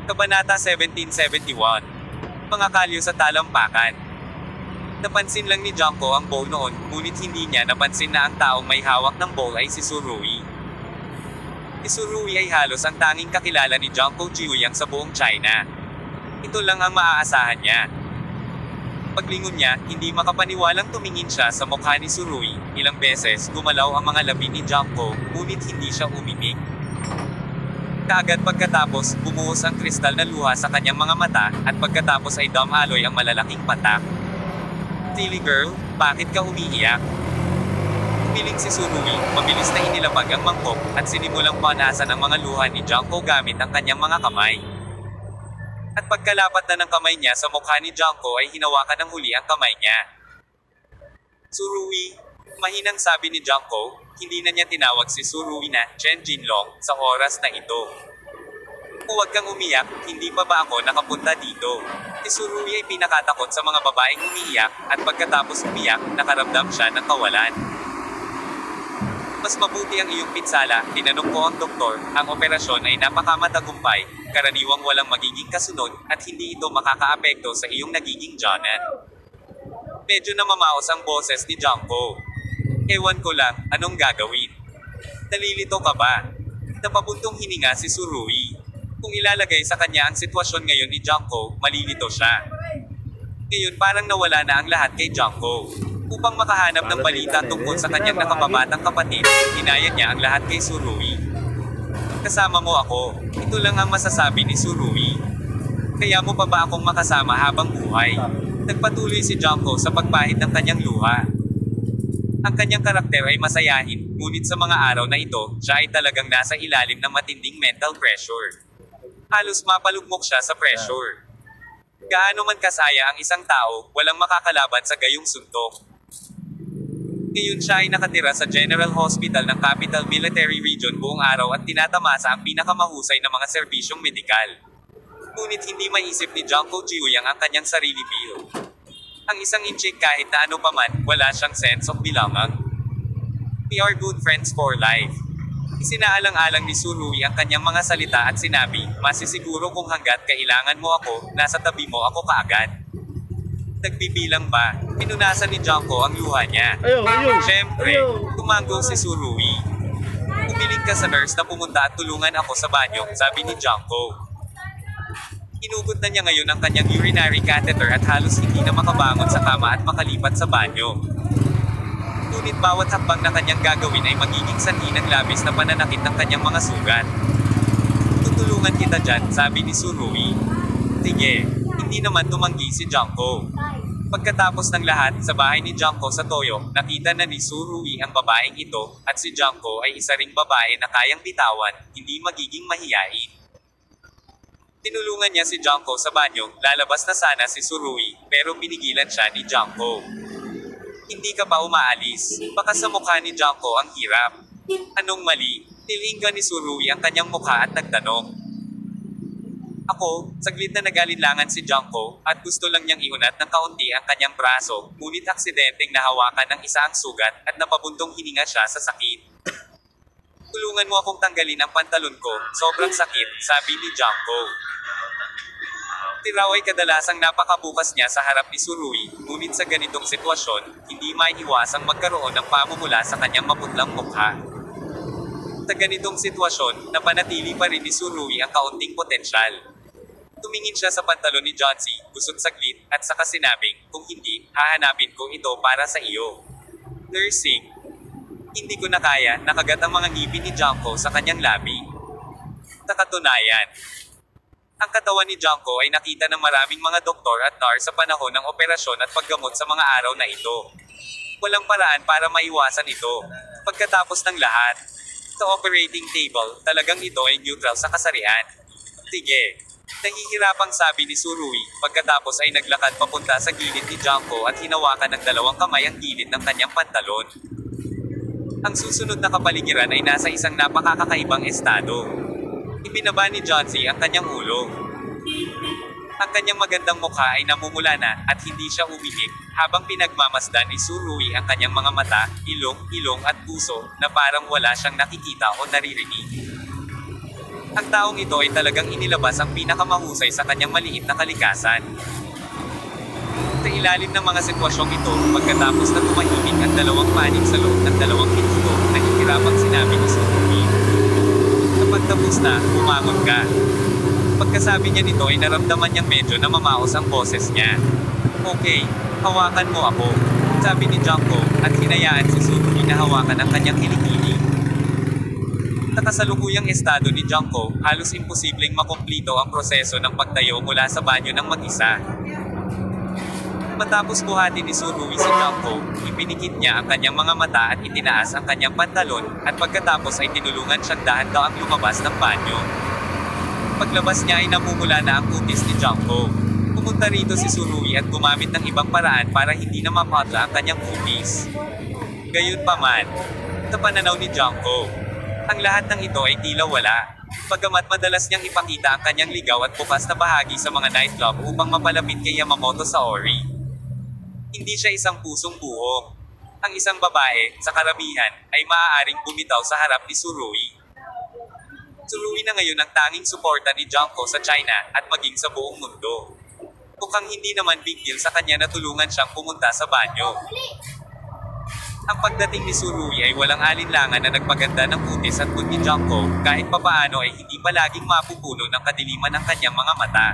Kabanata 1771. Mga kalyo sa talampakan. Napansin lang ni Junko ang bowl noon, ngunit hindi niya napansin na ang taong may hawak ng bowl ay si Tsurui. Si Tsurui ay halos ang tanging kakilala ni Junko Jiuyang sa buong China. Ito lang ang maaasahan niya. Paglingon niya, hindi makapaniwalang tumingin siya sa mukha ni Tsurui. Ilang beses gumalaw ang mga labi ni Junko, ngunit hindi siya umimik. Kaagad pagkatapos, bumuhos ang kristal na luha sa kanyang mga mata, at pagkatapos ay dumaloy ang malalaking patak. "Silly girl, bakit ka umiiyak?" Umiling si Tsurui, mabilis na inilapag ang mangkok, at sinimulang punasan ang mga luha ni Junko gamit ang kanyang mga kamay. At pagkalapat na ng kamay niya sa mukha ni Junko ay hinawakan ng huli ang kamay niya. "Tsurui," mahinang sabi ni Junko, hindi na niya tinawag si Tsurui na Chen Jinlong sa oras na ito. "Huwag kang umiyak, hindi pa ba ako nakapunta dito?" Si Tsurui ay pinakatakot sa mga babaeng umiiyak, at pagkatapos umiyak, nakaramdam siya ng kawalan. "Mas mabuti ang iyong pinsala," tinanong ko ang doktor. "Ang operasyon ay napakamatagumpay, karaniwang walang magiging kasunod, at hindi ito makakaapekto sa iyong nagiging tiyanan." Medyo namamaos ang boses ni Junko. "Ewan ko lang, anong gagawin? Nalilito ka ba?" Napabuntong hininga si Tsurui. Kung ilalagay sa kanya ang sitwasyon ngayon ni Junko, malilito siya. Ngayon parang nawala na ang lahat kay Junko. Upang makahanap ng balita tungkol sa kanyang nakababatang kapatid, hinayad niya ang lahat kay Tsurui. "Kasama mo ako. Ito lang ang masasabi ni Tsurui. Kaya mo pa ba akong makasama habang buhay?" Nagpatuloy si Junko sa pagpahid ng kanyang luha. Ang kanyang karakter ay masayahin, ngunit sa mga araw na ito, siya ay talagang nasa ilalim ng matinding mental pressure. Halos mapalugmok siya sa pressure. Gaano man kasaya ang isang tao, walang makakalaban sa gayong suntok. Ngayon siya ay nakatira sa General Hospital ng Capital Military Region buong araw at tinatamasa ang pinakamahusay na mga serbisyong medikal. Ngunit hindi maisip ni Junko Jiuyang ang kanyang sarili bill. Ang isang inchik kahit na ano paman, wala siyang sense of belonging. "We are good friends for life." Isinaalang-alang ni Tsurui ang kanyang mga salita at sinabi, "Masisiguro kung hanggat kailangan mo ako, nasa tabi mo ako kaagad." Nagbibilang ba? Pinunasan ni Junko ang luha niya. Siyempre, tumango si Tsurui. "Umiling ka sa nurse na pumunta at tulungan ako sa banyo," sabi ni Junko. Inugot na niya ngayon ang kanyang urinary catheter at halos hindi na makabangon sa kama at makalipat sa banyo. Ngunit bawat hakbang na kanyang gagawin ay magiging sanhi ng labis na pananakit ng kanyang mga sugat. "Tutulungan kita dyan," sabi ni Tsurui. "Sige." Hindi naman tumanggi si Junko. Pagkatapos ng lahat, sa bahay ni Junko sa Toyo, nakita na ni Tsurui ang babaeng ito, at si Junko ay isa ring babae na kayang bitawan, hindi magiging mahiyain. Tinulungan niya si Junko sa banyo, lalabas na sana si Tsurui, pero pinigilan siya ni Junko. "Hindi ka pa umaalis, baka sa mukha ni Junko ang hirap." "Anong mali?" Nilingga ni Tsurui ang kanyang mukha at nagtanong. "Ako," saglit na nag-alinlangan si Junko, at gusto lang niyang iunat ng kaunti ang kanyang braso, ngunit aksidenteng nahawakan ng isa ang sugat, at napabuntong hininga siya sa sakit. "Tulungan mo akong tanggalin ang pantalon ko, sobrang sakit," sabi ni Junko. Tiraw ay kadalasang napakabukas niya sa harap ni Tsurui, ngunit sa ganitong sitwasyon, hindi maiiwasang magkaroon ng pamumula sa kanyang maputlang mukha. Sa ganitong sitwasyon, napanatili pa rin ni Tsurui ang kaunting potensyal. Tumingin siya sa pantalon ni Johnsy, busog saglit, at saka sinabing, "Kung hindi, hahanapin ko ito para sa iyo." Nursing. Hindi ko na kaya, nakagat ang mga ngipin ni Junko sa kanyang labi. Sa katunayan, ang katawan ni Junko ay nakita ng maraming mga doktor at nurse sa panahon ng operasyon at paggamot sa mga araw na ito. Walang paraan para maiwasan ito. Pagkatapos ng lahat, sa operating table, talagang ito ay neutral sa kasarian. "Sige." Nahihirapang sabi ni Tsurui, pagkatapos ay naglakad papunta sa gilid ni Junko at hinawakan ng dalawang kamay ang gilid ng kanyang pantalon. Ang susunod na kapaligiran ay nasa isang napakakaibang estado. Ibinaba ni Johnsy ang kanyang ulo. Ang kanyang magandang mukha ay namumula na, at hindi siya umihik, habang pinagmamasdan ni Tsurui ang kanyang mga mata, ilong at puso, na parang wala siyang nakikita o naririnig. Ang taong ito ay talagang inilabas ang pinakamahusay sa kanyang maliit na kalikasan. Sa ilalim ng mga sitwasyong ito, pagkatapos na tumahimik ang dalawang panig sa loob ng 2 minuto, nahihirapang sinabi ni Surui. Kapag tapos na, bumangon ka. Pagkasabi niya nito ay naramdaman niyang medyo namamaos ang boses niya. Okay, hawakan mo ako, sabi ni Junko, at hinayaan si Surui na hawakan ang kanyang kilikili. Sa kasalukuyang estado ni Junko, halos imposibleng makumplito ang proseso ng pagtayo mula sa banyo ng mag-isa. Matapos buhatin ni Surui si Junko, ipinikit niya ang kanyang mga mata at itinaas ang kanyang pantalon, at pagkatapos ay tinulungan siyang dahan-daang lumabas ng banyo. Paglabas niya ay namumula na ang kutis ni Junko. Pumunta rito si Surui at gumamit ng ibang paraan para hindi na mapatla ang kanyang kutis. Gayunpaman, sa pananaw ni Junko, ang lahat ng ito ay tila wala. Bagamat madalas niyang ipakita ang kanyang ligaw at bukas na bahagi sa mga nightclub upang mapalapit kay Yamamoto sa Ori. Hindi siya isang pusong buhong. Ang isang babae, sa karamihan, ay maaaring bumitaw sa harap ni Surui. Surui na ngayon ang tanging suporta ni Junko sa China at maging sa buong mundo. Mukhang hindi naman big deal sa kanya na tulungan siyang pumunta sa banyo. Ang pagdating ni Surui ay walang alinlangan na nagpaganda ng kutis at mood ni Junko, kahit papaano ay hindi palaging mapupuno ng kadiliman ang kanyang mga mata.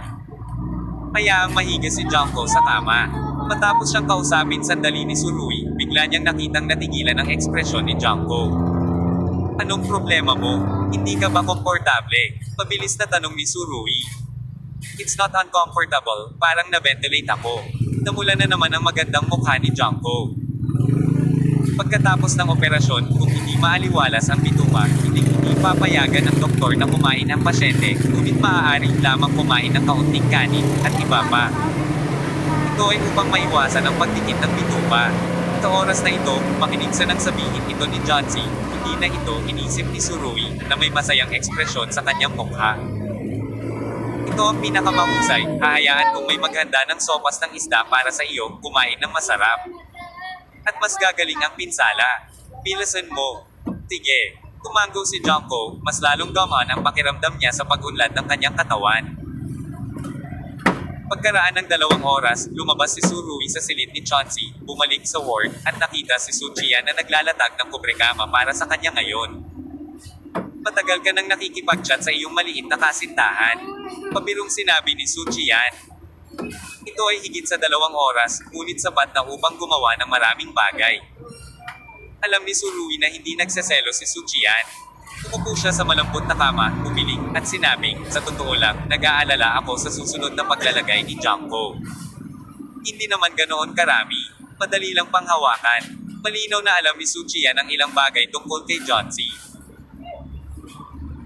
Hayaang mahiga si Junko sa kama. Matapos siyang kausapin sandali ni Surui, bigla niyang nakitang natigilan ang ekspresyon ni Junko. Anong problema mo? Hindi ka ba komportable? Mabilis na tanong ni Surui. It's not uncomfortable, parang na-ventilate ako. Namula na naman ang magandang mukha ni Junko. Pagkatapos ng operasyon, kung hindi maaliwalas ang bituka, hindi papayagan ng doktor na kumain ang pasyente, ngunit maaari lamang kumain ng kaunting kanin, at iba pa. Ito ay upang maiwasan ang pagdikit ng bituka. Sa oras na ito, makinig sa nang sabihin ito ni Johnsy, hindi na ito inisip ni Surui, na may masayang ekspresyon sa kanyang mukha. Ito ang pinakamahusay, hahayaan kung may maghanda ng sopas ng isda para sa iyo, kumain ng masarap. At mas gagaling ang pinsala. Bilasan mo. Sige. Tumango si Junko, mas lalong gamaan ang pakiramdam niya sa pag-unlad ng kanyang katawan. Pagkaraan ng 2 oras, lumabas si Surui sa silid ni Chauncey, bumalik sa ward, at nakita si Suchian na naglalatag ng kubrekama para sa kanya ngayon. Matagal ka nang nakikipag-chat sa iyong maliit na kasintahan. Pabirong sinabi ni Suchian. Ito ay higit sa 2 oras, ngunit sapat na upang gumawa ng maraming bagay. Alam ni Surui na hindi nagsaselo si Suchian. Umupo siya sa malambot na kama, umiling, at sinabing, sa totoo lang, nag-aalala ako sa susunod na paglalagay ni Junko. Hindi naman ganoon karami, madali lang panghawakan. Malinaw na alam ni Suchian ang ilang bagay tungkol kay Johnsy.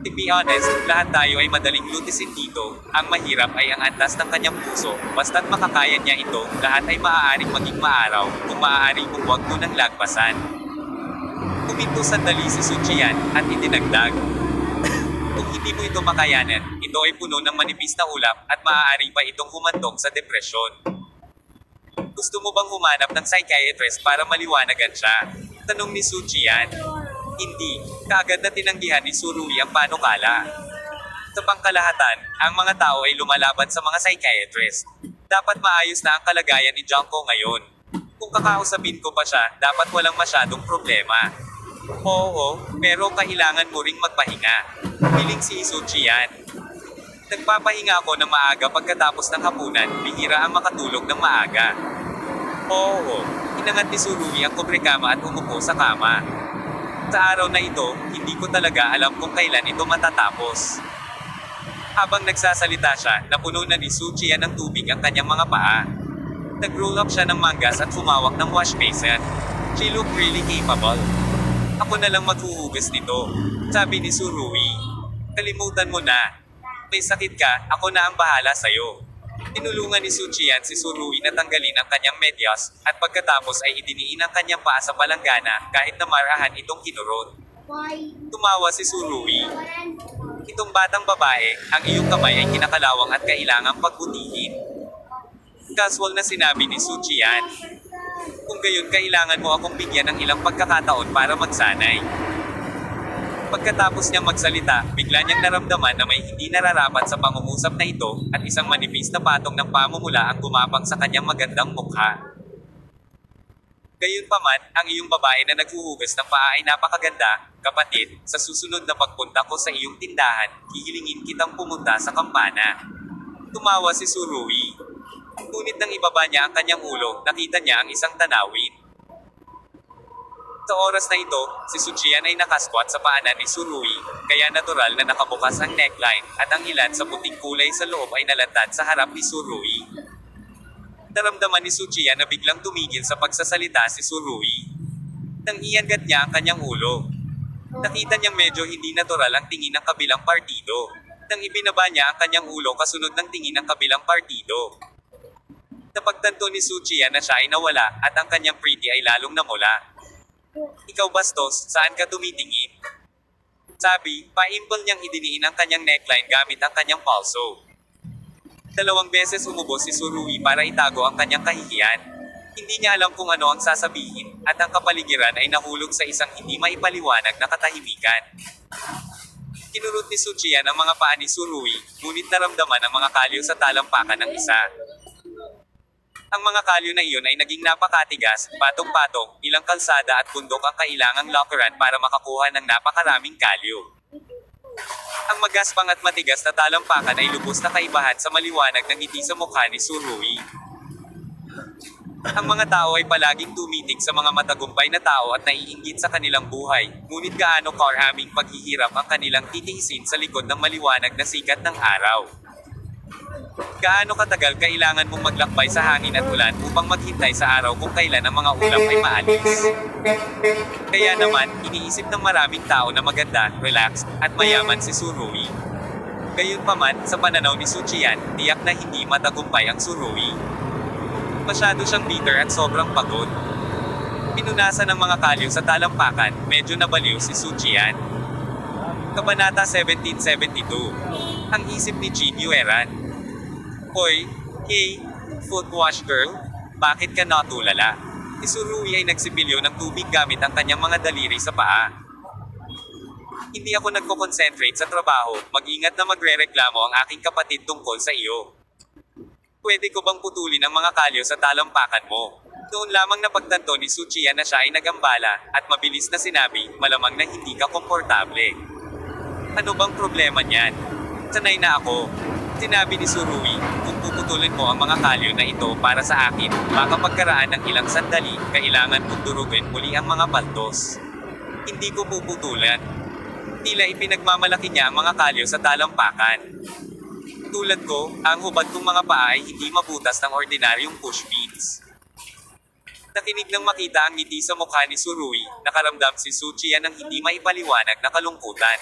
To be honest, lahat tayo ay madaling lutisin dito. Ang mahirap ay ang antas ng kanyang puso. Basta't makakaya niya ito, lahat ay maaaring maging maaraw, kung maaari mong huwag mo nang lagpasan. Kuminto sandali si Suchian, at itinagdag. Kung hindi mo ito makayanan, ito ay puno ng manipis na ulap, at maaari pa itong humantong sa depresyon. Gusto mo bang humanap ng psychiatrist para maliwanagan siya? Tanong ni Suchian. Hindi, kaagad na tinanggihan ni Surui ang panukala. Sa pangkalahatan, ang mga tao ay lumalaban sa mga psychiatrist. Dapat maayos na ang kalagayan ni Junko ngayon. Kung kakausapin ko pa siya, dapat walang masyadong problema. Oo, pero kailangan mo ring magpahinga. Piling si Suchian. Nagpapahinga ako ng maaga pagkatapos ng hapunan, bihira ang makatulog ng maaga. Oo, inangat ni Surui ang kubrekama at umupo sa kama. Sa araw na ito, hindi ko talaga alam kung kailan ito matatapos. Habang nagsasalita siya, napuno na ni Suchian ng tubig ang kanyang mga paa. Nag-roll up siya ng manggas at humawak ng wash basin. She looked really capable. Ako na lang maghuhugas nito, sabi ni Surui. Kalimutan mo na. May sakit ka, ako na ang bahala sa'yo. Tinulungan ni Suchian si Surui na tanggalin ang kanyang medyas, at pagkatapos ay idiniin ang kanyang paa sa palanggana, kahit na marahan itong kinurot. Tumawa si Surui. Itong batang babae, ang iyong kamay ay kinakalawang at kailangang pagbutihin. Casual na sinabi ni Suchian. Kung gayon kailangan mo akong bigyan ng ilang pagkakataon para magsanay. Pagkatapos niyang magsalita, bigla niyang naramdaman na may hindi nararapat sa pangungusap na ito, at isang manipis na patong ng pamumula ang gumapang sa kanyang magandang mukha. Gayunpaman, ang iyong babae na naghuhugas ng paa ay napakaganda, kapatid. Sa susunod na pagpunta ko sa iyong tindahan, hihilingin kitang pumunta sa kampana. Tumawa si Surui. Ngunit nang ibaba niya ang kanyang ulo, nakita niya ang isang tanawin. Sa oras na ito, si Suchian ay nakasquat sa paanan ni Surui, kaya natural na nakabukas ang neckline, at ang ilan sa puting kulay sa loob ay nalatad sa harap ni Surui. Naramdaman ni Suchian na biglang tumigil sa pagsasalita si Surui. Nang iangat niya ang kanyang ulo, nakita niyang medyo hindi natural ang tingin ng kabilang partido. Nang ibinaba niya ang kanyang ulo kasunod ng tingin ng kabilang partido, napagtanto ni Suchian na siya ay nawala, at ang kanyang pretty ay lalong namula. Ikaw bastos, saan ka tumitingin? Sabi, pa-impel niyang idiniin ang kanyang neckline gamit ang kanyang palso. 2 beses umubos si Surui para itago ang kanyang kahihiyan. Hindi niya alam kung ano ang sasabihin, at ang kapaligiran ay nahulog sa isang hindi maipaliwanag na katahimikan. Kinurot ni Suchian ang mga paa ni Surui, ngunit naramdaman ang mga kalyo sa talampakan ng isa. Ang mga kalyo na iyon ay naging napakatigas, patong-patong, ilang kalsada at bundok ang kailangang lockeran para makakuha ng napakaraming kalyo. Ang magaspang at matigas na talampakan ay lubos na kaibahan sa maliwanag ng ngiti sa mukha ni Surui. Ang mga tao ay palaging tumitig sa mga matagumpay na tao at naiinggit sa kanilang buhay, ngunit gaano karaming paghihirap ang kanilang titiisin sa likod ng maliwanag na sikat ng araw. Gaano katagal kailangan mong maglakbay sa hangin at ulan upang maghintay sa araw kung kailan ang mga ulap ay maalis. Kaya naman, iniisip ng maraming tao na maganda, relaxed, at mayaman si Surui. Gayunpaman, sa pananaw ni Suchian, tiyak na hindi matagumpay ang Surui. Masyado siyang bitter at sobrang pagod. Pinunasan ng mga kalyo sa talampakan, medyo nabaliw si Suchian. Kabanata 1772. Ang isip ni Jin Yueran. Hoy, hey, foot wash girl, bakit ka natulala? Si Surui ay nagsipilyo ng tubig gamit ang kanyang mga daliri sa paa. Hindi ako nagko-concentrate sa trabaho, mag-ingat na magrereklamo ang aking kapatid tungkol sa iyo. Pwede ko bang putulin ang mga kalyo sa talampakan mo? Noon lamang napagtanto ni Suchian na siya ay nagambala, at mabilis na sinabi, malamang na hindi ka komportable. Ano bang problema niyan? Sanay na ako. Sinabi ni Surui, kung puputulin mo ang mga kalyo na ito para sa akin, baka pagkaraan ng ilang sandali, kailangan kong durugin muli ang mga paltos. Hindi ko puputulan. Tila ipinagmamalaki niya ang mga kalyo sa talampakan. Tulad ko, ang hubad kong mga paa ay hindi mabutas ng ordinaryong push pins. Nakinig nang makita ang ngiti sa mukha ni Surui, nakaramdam si Suchian ng hindi maipaliwanag na kalungkutan.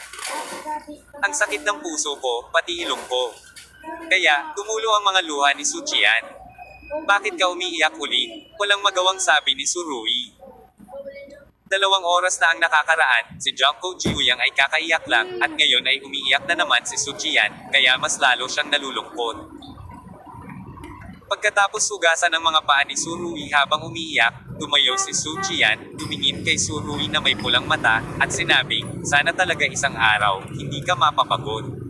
Ang sakit ng puso ko, pati ilong ko. Kaya, tumulo ang mga luha ni Suchian. Bakit ka umiiyak uli? Walang magawang sabi ni Surui. 2 oras na ang nakakaraan, si Junko Jiuyang ay kakaiyak lang, at ngayon ay umiiyak na naman si Suchian, kaya mas lalo siyang nalulungkot. Pagkatapos hugasan ng mga paa ni Surui habang umiiyak, tumayo si Suchian, tumingin kay Surui na may pulang mata, at sinabing, sana talaga isang araw, hindi ka mapapagod.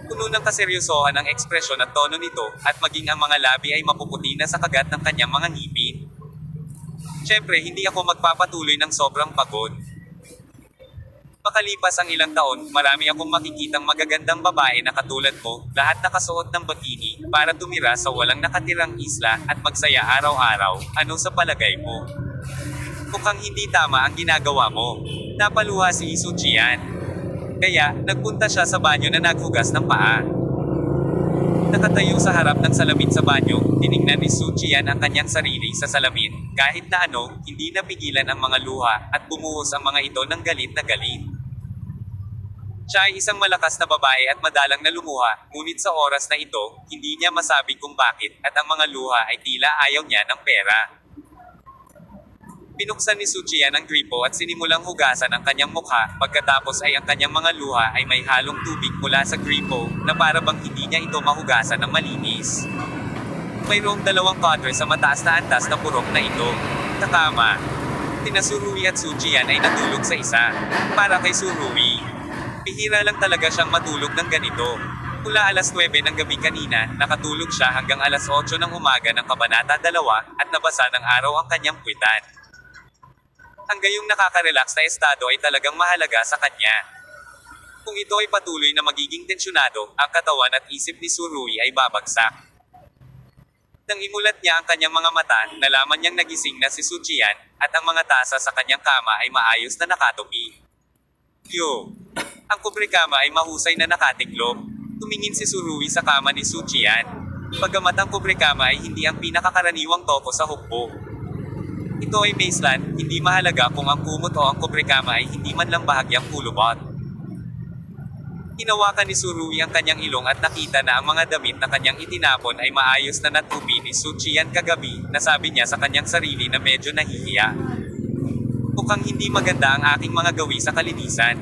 Puno ng kaseryosohan ang ekspresyon at tono nito, at maging ang mga labi ay mapuputi na sa kagat ng kanyang mga ngipin. Siyempre, hindi ako magpapatuloy ng sobrang pagod. Makalipas ang ilang taon, marami akong makikitang magagandang babae na katulad mo, lahat nakasuot ng bikini, para tumira sa walang nakatirang isla, at magsaya araw-araw. Ano sa palagay mo? Mukhang hindi tama ang ginagawa mo. Napaluha si Suchian. Kaya, nagpunta siya sa banyo na naghugas ng paa. Nakatayo sa harap ng salamin sa banyo, tiningnan ni Suchian ang kanyang sarili sa salamin, kahit na ano, hindi napigilan ang mga luha, at bumuhos ang mga ito ng galit na galit. Siya ay isang malakas na babae at madalang na lumuha, ngunit sa oras na ito, hindi niya masabi kung bakit, at ang mga luha ay tila ayaw niya ng pera. Binuksan ni Suchian ang gripo at sinimulang hugasan ang kanyang mukha, pagkatapos ay ang kanyang mga luha ay may halong tubig mula sa gripo, na para bang hindi niya ito mahugasan ng malinis. Mayroong 2 cutter sa mataas na antas na purok na ito. Takama. Tina Surui at Sujian ay natulog sa isa. Para kay Surui, bihira lang talaga siyang matulog ng ganito. Mula alas 9 ng gabi kanina, nakatulog siya hanggang alas 8 ng umaga ng Kabanata 2, at nabasa ng araw ang kanyang puwitan. Ang gayong nakaka-relax na estado ay talagang mahalaga sa kanya. Kung ito ay patuloy na magiging tensyonado, ang katawan at isip ni Surui ay babagsak. Nang imulat niya ang kanyang mga mata, nalaman niyang nagising na si Sujian, at ang mga tasa sa kanyang kama ay maayos na nakatupi. Yo! Ang kubrekama ay mahusay na nakatiklop. Tumingin si Surui sa kama ni Sujian. Bagamat ang kubrekama ay hindi ang pinakakaraniwang toko sa hukbo. Ito ay baseline, hindi mahalaga kung ang kumot o ang kubrekama ay hindi man lang bahagyang kulubot. Hinawakan ni Surui ang kanyang ilong at nakita na ang mga damit na kanyang itinapon ay maayos na natupi ni Sujian kagabi, nasabi niya sa kanyang sarili na medyo nahihiya. Mukhang hindi maganda ang aking mga gawi sa kalinisan.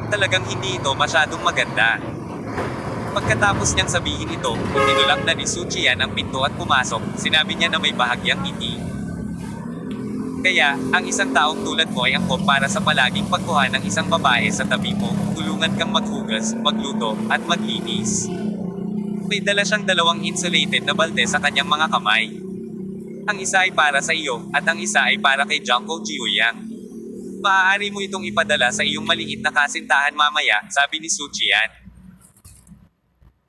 Talagang hindi ito masyadong maganda. Pagkatapos niyang sabihin ito, itinulak na ni Sujian ang pinto at pumasok, sinabi niya na may bahagyang ngiti. Kaya, ang isang taong tulad mo ay angkop para sa palaging pagkuha ng isang babae sa tabi mo, tulungan kang maghugas, magluto, at maglinis. May dala siyang 2 insulated na balde sa kanyang mga kamay. Ang isa ay para sa iyo, at ang isa ay para kay Junko Jiuyang. Maaari mo itong ipadala sa iyong maliit na kasintahan mamaya, sabi ni Sujian.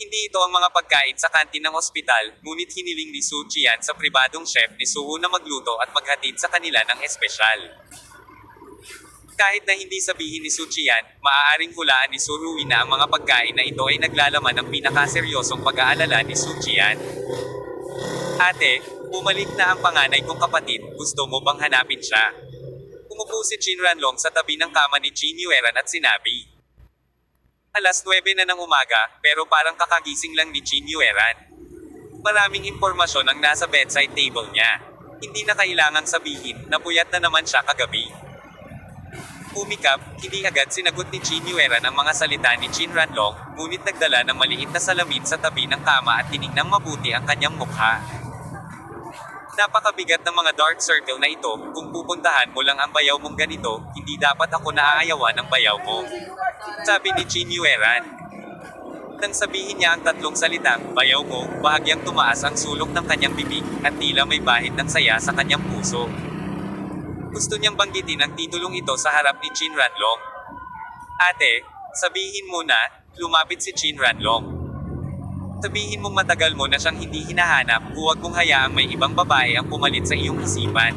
Hindi ito ang mga pagkain sa kantin ng ospital, ngunit hiniling ni Sujian sa pribadong chef ni Suho na magluto at maghatid sa kanila ng espesyal. Kahit na hindi sabihin ni Sujian, maaaring hulaan ni Surui na ang mga pagkain na ito ay naglalaman ng pinakaseryosong pag-aalala ni Sujian. Ate, bumalik na ang panganay kong kapatid, gusto mo bang hanapin siya? Umupo si Jin Ranlong sa tabi ng kama ni Jin Yueran at sinabi. Alas 9 na ng umaga, pero parang kakagising lang ni Jin Yueran. Maraming impormasyon ang nasa bedside table niya. Hindi na kailangang sabihin, napuyat na naman siya kagabi. Umikap, hindi agad sinagot ni Jin Yueran ang mga salita ni Jin Ranlong, ngunit nagdala ng maliit na salamin sa tabi ng kama at tinignang mabuti ang kanyang mukha. Napakabigat ng mga dark circle na ito, kung pupuntahan mo lang ang bayaw mong ganito, hindi dapat ako naaayawan ng bayaw mo. Sabi ni Jin Yueran. Nang sabihin niya ang 3 salitang, bayaw mo, bahagyang tumaas ang sulok ng kanyang bibig, at tila may bahid ng saya sa kanyang puso. Gusto niyang banggitin ang titulong ito sa harap ni Jin Ranlong. Ate, sabihin mo na, lumapit si Jin Ranlong. Sabihin mong matagal mo na siyang hindi hinahanap, huwag mong hayaang may ibang babae ang pumalit sa iyong isipan.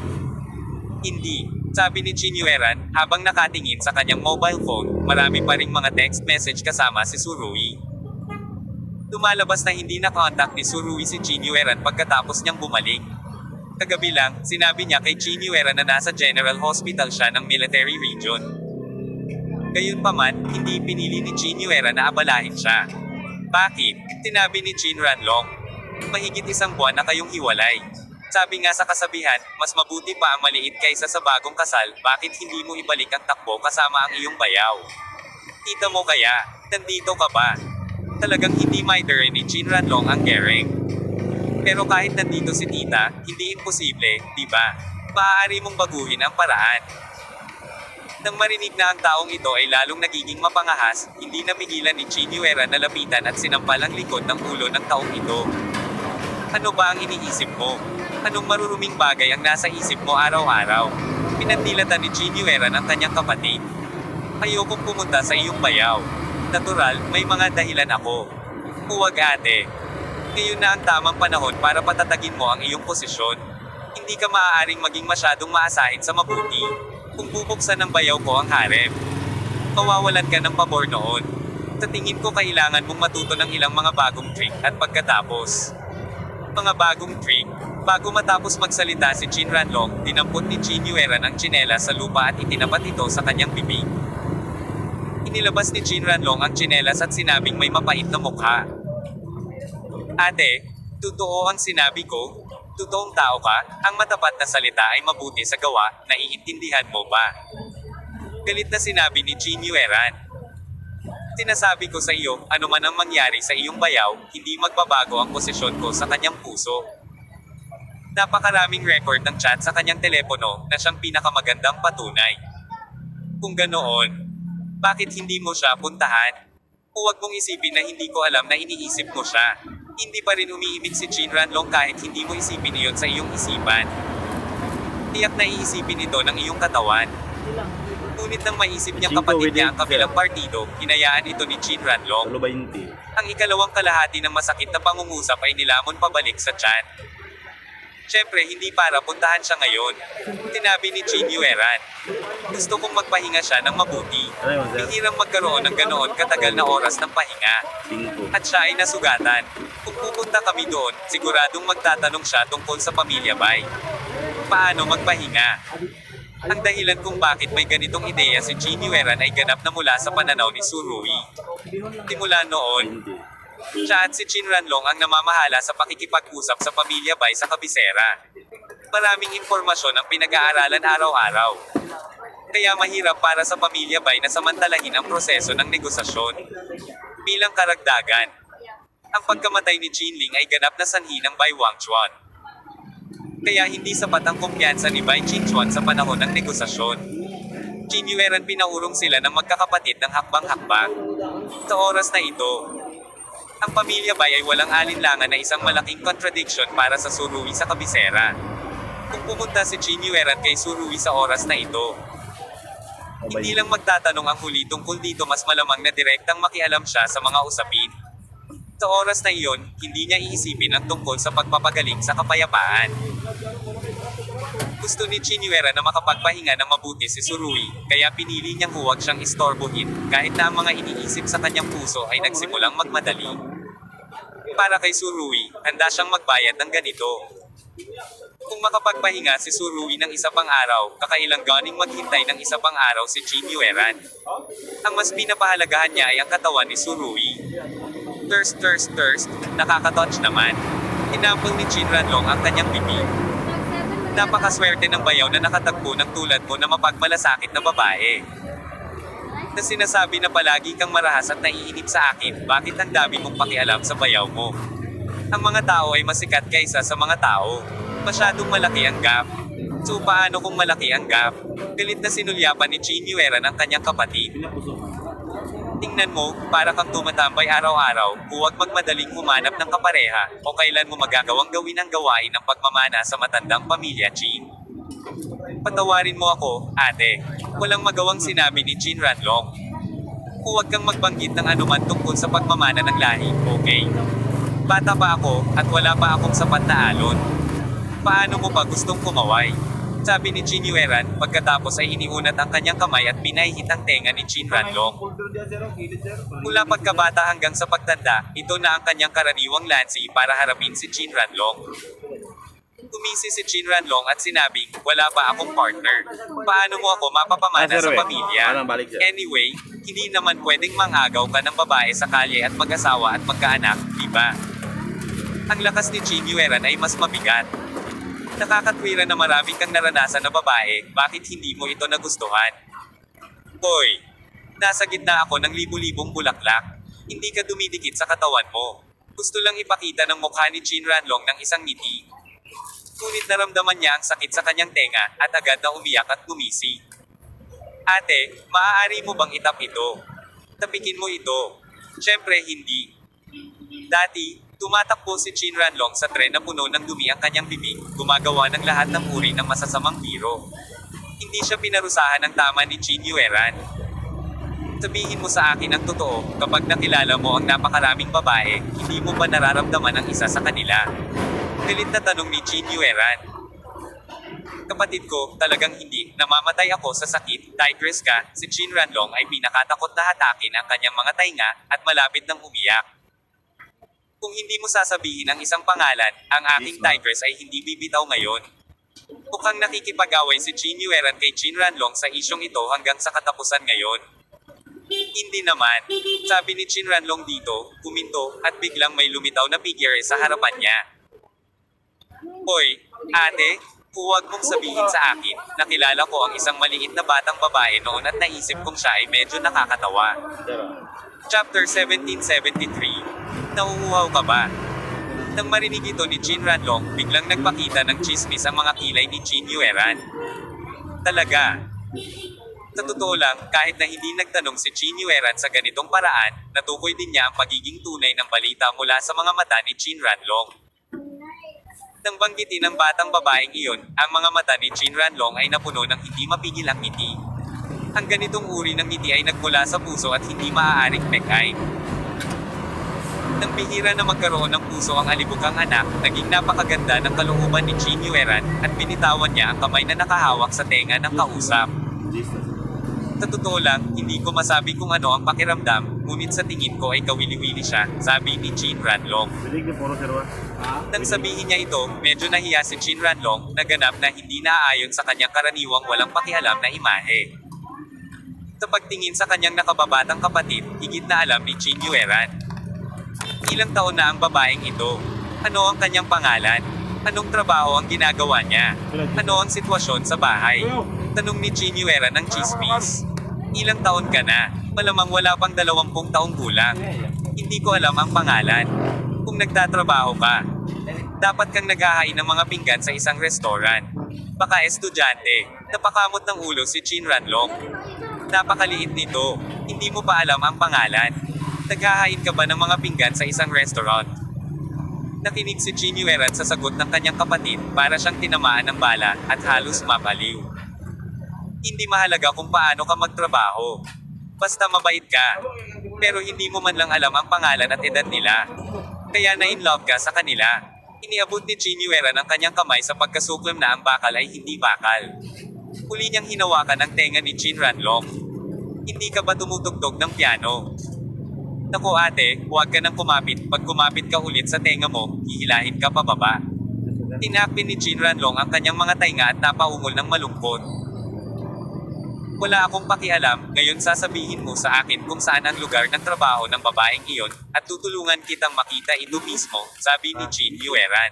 Hindi, sabi ni Jin Yueran, habang nakatingin sa kanyang mobile phone, marami pa ring mga text message kasama si Surui. Lumalabas na hindi na-contact ni Surui si Jin Yueran pagkatapos niyang bumalik. Kagabi lang, sinabi niya kay Jin Yueran na nasa General Hospital siya ng military region. Gayunpaman, hindi pinili ni Jin Yueran na abalahin siya. Bakit? Tinabi ni Jin Ranlong. Mahigit 1 buwan na kayong hiwalay. Sabi nga sa kasabihan, mas mabuti pa ang maliit kaysa sa bagong kasal, bakit hindi mo ibalik ang takbo kasama ang iyong bayaw? Tita mo kaya, nandito ka ba? Talagang hindi maidere ni Jin Ranlong ang Gering. Pero kahit nandito si tita, hindi imposible, di ba? Maaari mong baguhin ang paraan. Nang marinig na ang taong ito ay lalong nagiging mapangahas, hindi napigilan ni Jin Yueran na lapitan at sinampal ang likod ng ulo ng taong ito. Ano ba ang iniisip mo? Anong maruruming bagay ang nasa isip mo araw-araw? Pinandilatan ni Jin Yueran ang kanyang kapatid. Ayokong pumunta sa iyong bayaw. Natural, may mga dahilan ako. Huwag ate. Ngayon na ang tamang panahon para patatagin mo ang iyong posisyon. Hindi ka maaaring maging masyadong maasahin sa mabuti. Kung bubuksan ng bayaw ko ang harem, mawawalan ka ng pabor noon. Sa tingin ko kailangan mong matuto ng ilang mga bagong trick at pagkatapos. Mga bagong trick. Bago matapos magsalita si Jin Ranlong, dinampot ni Jin Yueran ang tsinela sa lupa at itinapat ito sa kanyang bibig. Inilabas ni Jin Ranlong ang tsinelas at sinabing may mapait na mukha. Ate, totoo ang sinabi ko? Totoong tao ka, ang matapat na salita ay mabuti sa gawa, naiintindihan mo ba? Galit na sinabi ni Jin Yueran. Sinasabi ko sa iyo, ano man ang mangyari sa iyong bayaw, hindi magbabago ang posisyon ko sa kanyang puso. Napakaraming record ng chat sa kanyang telepono na siyang pinakamagandang patunay. Kung ganoon, bakit hindi mo siya puntahan? Huwag mong isipin na hindi ko alam na iniisip mo siya. Hindi pa rin umiibig si Jin Ranlong kahit hindi mo isipin iyon sa iyong isipan. Tiyak na iisipin ito ng iyong katawan. Ngunit nang maisip niyang kapatid niya ang kabilang partido, hinayaan ito ni Jin Ranlong. Ang ikalawang kalahati ng masakit na pangungusap ay nilamon pabalik sa chat. Siyempre hindi para puntahan siya ngayon. Tinabi ni Jin Yueran. Gusto kong magpahinga siya ng mabuti. Bihirang magkaroon ng ganoon katagal na oras ng pahinga. At siya ay nasugatan. Kung pupunta kami doon, siguradong magtatanong siya tungkol sa pamilya Bai. Paano magpahinga? Ang dahilan kung bakit may ganitong ideya si Jin Yueran ay ganap na mula sa pananaw ni Su Rui. Simula noon, siya at si Jin Ranlong ang namamahala sa pakikipag-usap sa pamilya Bai sa kabisera. Maraming impormasyon ang pinag-aaralan araw-araw. Kaya mahirap para sa pamilya Bai na samantalahin ang proseso ng negosasyon. Bilang karagdagan, ang pagkamatay ni Jinling ay ganap na sanhi ng Bai Wangchuan. Kaya hindi sapat ang kumpiyansa ni Bai Qingchuan sa panahon ng negosasyon. Jin Yueran pinaurong sila ng magkakapatid ng hakbang-hakbang. Sa oras na ito, ang pamilya Bai ay walang alinlangan na isang malaking contradiction para sa Su Rui sa kabisera. Kung pumunta si Jin Yueran kay Su Rui sa oras na ito, hindi lang magtatanong ang huli tungkol dito, mas malamang na direktang makialam siya sa mga usapin. Sa oras na iyon, hindi niya iisipin ang tungkol sa pagpapagaling sa kapayapaan. Gusto ni Jin Yueran na makapagpahinga ng mabuti si Su Rui, kaya pinili niyang huwag siyang istorbohin, kahit na ang mga iniisip sa kanyang puso ay nagsimulang magmadali. Para kay Su Rui, handa siyang magbayad ng ganito. Kung makapagpahinga si Su Rui ng isa pang araw, kakailang ganing maghintay ng isa pang araw si Jin Yueran. Ang mas pinapahalagahan niya ay ang katawan ni Su Rui. Thirst, nakakatouch naman. Inampol ni Jin Ranlong ang kanyang bibig. Napakaswerte ng bayaw na nakatagpo ng tulad mo na mapagmalasakit na babae. Na sinasabi na palagi kang marahas at naiinip sa akin, bakit ang dami mong pakialam sa bayaw mo? Ang mga tao ay masikat kaysa sa mga tao. Masyadong malaki ang gap. So paano kung malaki ang gap? Galit na sinulyapan ni Jin Yueran ang kanyang kapatid. Tingnan mo, para kang tumatambay araw-araw, huwag magmadaling humanap ng kapareha, o kailan mo magagawang gawin ang gawain ng pagmamana sa matandang pamilya Jin. Patawarin mo ako, ate. Walang magawang sinabi ni Jin Ranlong. Huwag kang magbanggit ng anuman tungkol sa pagmamana ng lahi, okay? Bata pa ako, at wala pa akong sapat na alon. Paano mo pa gustong kumaway? Sabi ni Jin Yueran, pagkatapos ay iniunat ang kanyang kamay at pinahihit ang tenga ni Jin Ranlong. Mula pagkabata hanggang sa pagtanda, ito na ang kanyang karaniwang lansi para harapin si Jin Ranlong. Tumisi si Jin Ranlong at sinabing, wala pa akong partner. Paano mo ako mapapamana sa pamilya? Anyway, hindi naman pwedeng mangagaw ka ng babae sa kalye at mag-asawa at magkaanak, di ba? Ang lakas ni Jin Yueran ay mas mabigat. Nakakatwira na marami kang naranasan na babae, bakit hindi mo ito nagustuhan? Hoy! Nasa gitna ako ng libu-libong bulaklak. Hindi ka dumidikit sa katawan mo. Gusto lang ipakita ng mukha ni Jin Ranlong ng isang ngiti. Ngunit naramdaman niya ang sakit sa kanyang tenga, at agad na umiyak at gumisi. Ate, maaari mo bang itap ito? Tapikin mo ito. Siyempre hindi. Dati, tumatakbo si Jin Ranlong sa tren na puno ng dumi ang kanyang bibig, gumagawa ng lahat ng uri ng masasamang biro. Hindi siya pinarusahan ng tama ni Jin Yueran. Sabihin mo sa akin ang totoo, kapag nakilala mo ang napakaraming babae, hindi mo ba nararamdaman ang isa sa kanila? Galit na tanong ni Jin Yueran. Kapatid ko, talagang hindi, namamatay ako sa sakit, tigress ka, si Jin Ranlong ay pinakatakot na hatakin ang kanyang mga tainga, at malapit ng umiyak. Kung hindi mo sasabihin ang isang pangalan, ang aking tigress ay hindi bibitaw ngayon. Mukhang nakikipag-away si Jin Yueran kay Jin Ranlong sa isyong ito hanggang sa katapusan ngayon. Hindi naman. Sabi ni Jin Ranlong dito, kuminto, at biglang may lumitaw na figure sa harapan niya. Hoy, ate, huwag mong sabihin sa akin, nakilala ko ang isang maliit na batang babae noon at naisip kong siya ay medyo nakakatawa. Chapter 1773. Nauuhaw ka ba? Nang marinig ito ni Jin Ranlong, biglang nagpakita ng chismis ang mga kilay ni Jin Yueran. Talaga. Sa totoo lang, kahit na hindi nagtanong si Jin Yueran sa ganitong paraan, natukoy din niya ang pagiging tunay ng balita mula sa mga mata ni Jin Ranlong. Nang banggitin ng batang babaeng iyon, ang mga mata ni Jin Ranlong ay napuno ng hindi mapigil ang ngiti. Ang ganitong uri ng ngiti ay nagmula sa puso at hindi maaaring pekay. Nang bihira na magkaroon ng puso ang alibukang anak, naging napakaganda ng kalooban ni Jin Yueran, at binitawan niya ang kamay na nakahawak sa tenga ng kausap. Sa totoo lang, hindi ko masabi kung ano ang pakiramdam, ngunit sa tingin ko ay kawili-wili siya, sabi ni Jin Ranlong. Nang sabihin niya ito, medyo nahiya si Jin Ranlong, naganap na hindi naaayon sa kanyang karaniwang walang pakialam na imahe. Sa pagtingin sa kanyang nakababatang kapatid, higit na alam ni Jin Yueran. Ilang taon na ang babaeng ito? Ano ang kanyang pangalan? Anong trabaho ang ginagawa niya? Ano ang sitwasyon sa bahay? Tanong ni Jin Yueran ng chismis. Ilang taon ka na? Malamang wala pang 20 taong gulang. Hindi ko alam ang pangalan. Kung nagtatrabaho ka, dapat kang naghahain ng mga pinggan sa isang restaurant. Baka estudyante. Napakamot ng ulo si Jin Ranlong. Napakaliit nito. Hindi mo pa alam ang pangalan. Naghahain ka ba ng mga pinggan sa isang restaurant? Nakinig si Jin Yueran sa sagot ng kanyang kapatid, para siyang tinamaan ng bala, at halos mapaliw. Hindi mahalaga kung paano ka magtrabaho. Basta mabait ka. Pero hindi mo man lang alam ang pangalan at edad nila. Kaya na-in-love ka sa kanila. Iniabot ni Jin Yueran ang kanyang kamay sa pagkasuklam na ang bakal ay hindi bakal. Huli niyang hinawakan ang tenga ni Jin Ranlong. Hindi ka ba tumutugtog ng piano? Naku ate, huwag ka nang kumapit. Pag kumapit ka ulit sa tenga mo, hihilahin ka pababa. Tinakpin ni Jin Ranlong ang kanyang mga tainga at napaungol ng malungkot. Wala akong pakialam, ngayon sasabihin mo sa akin kung saan ang lugar ng trabaho ng babaeng iyon, at tutulungan kitang makita ito mismo, sabi ni Jin Yueran.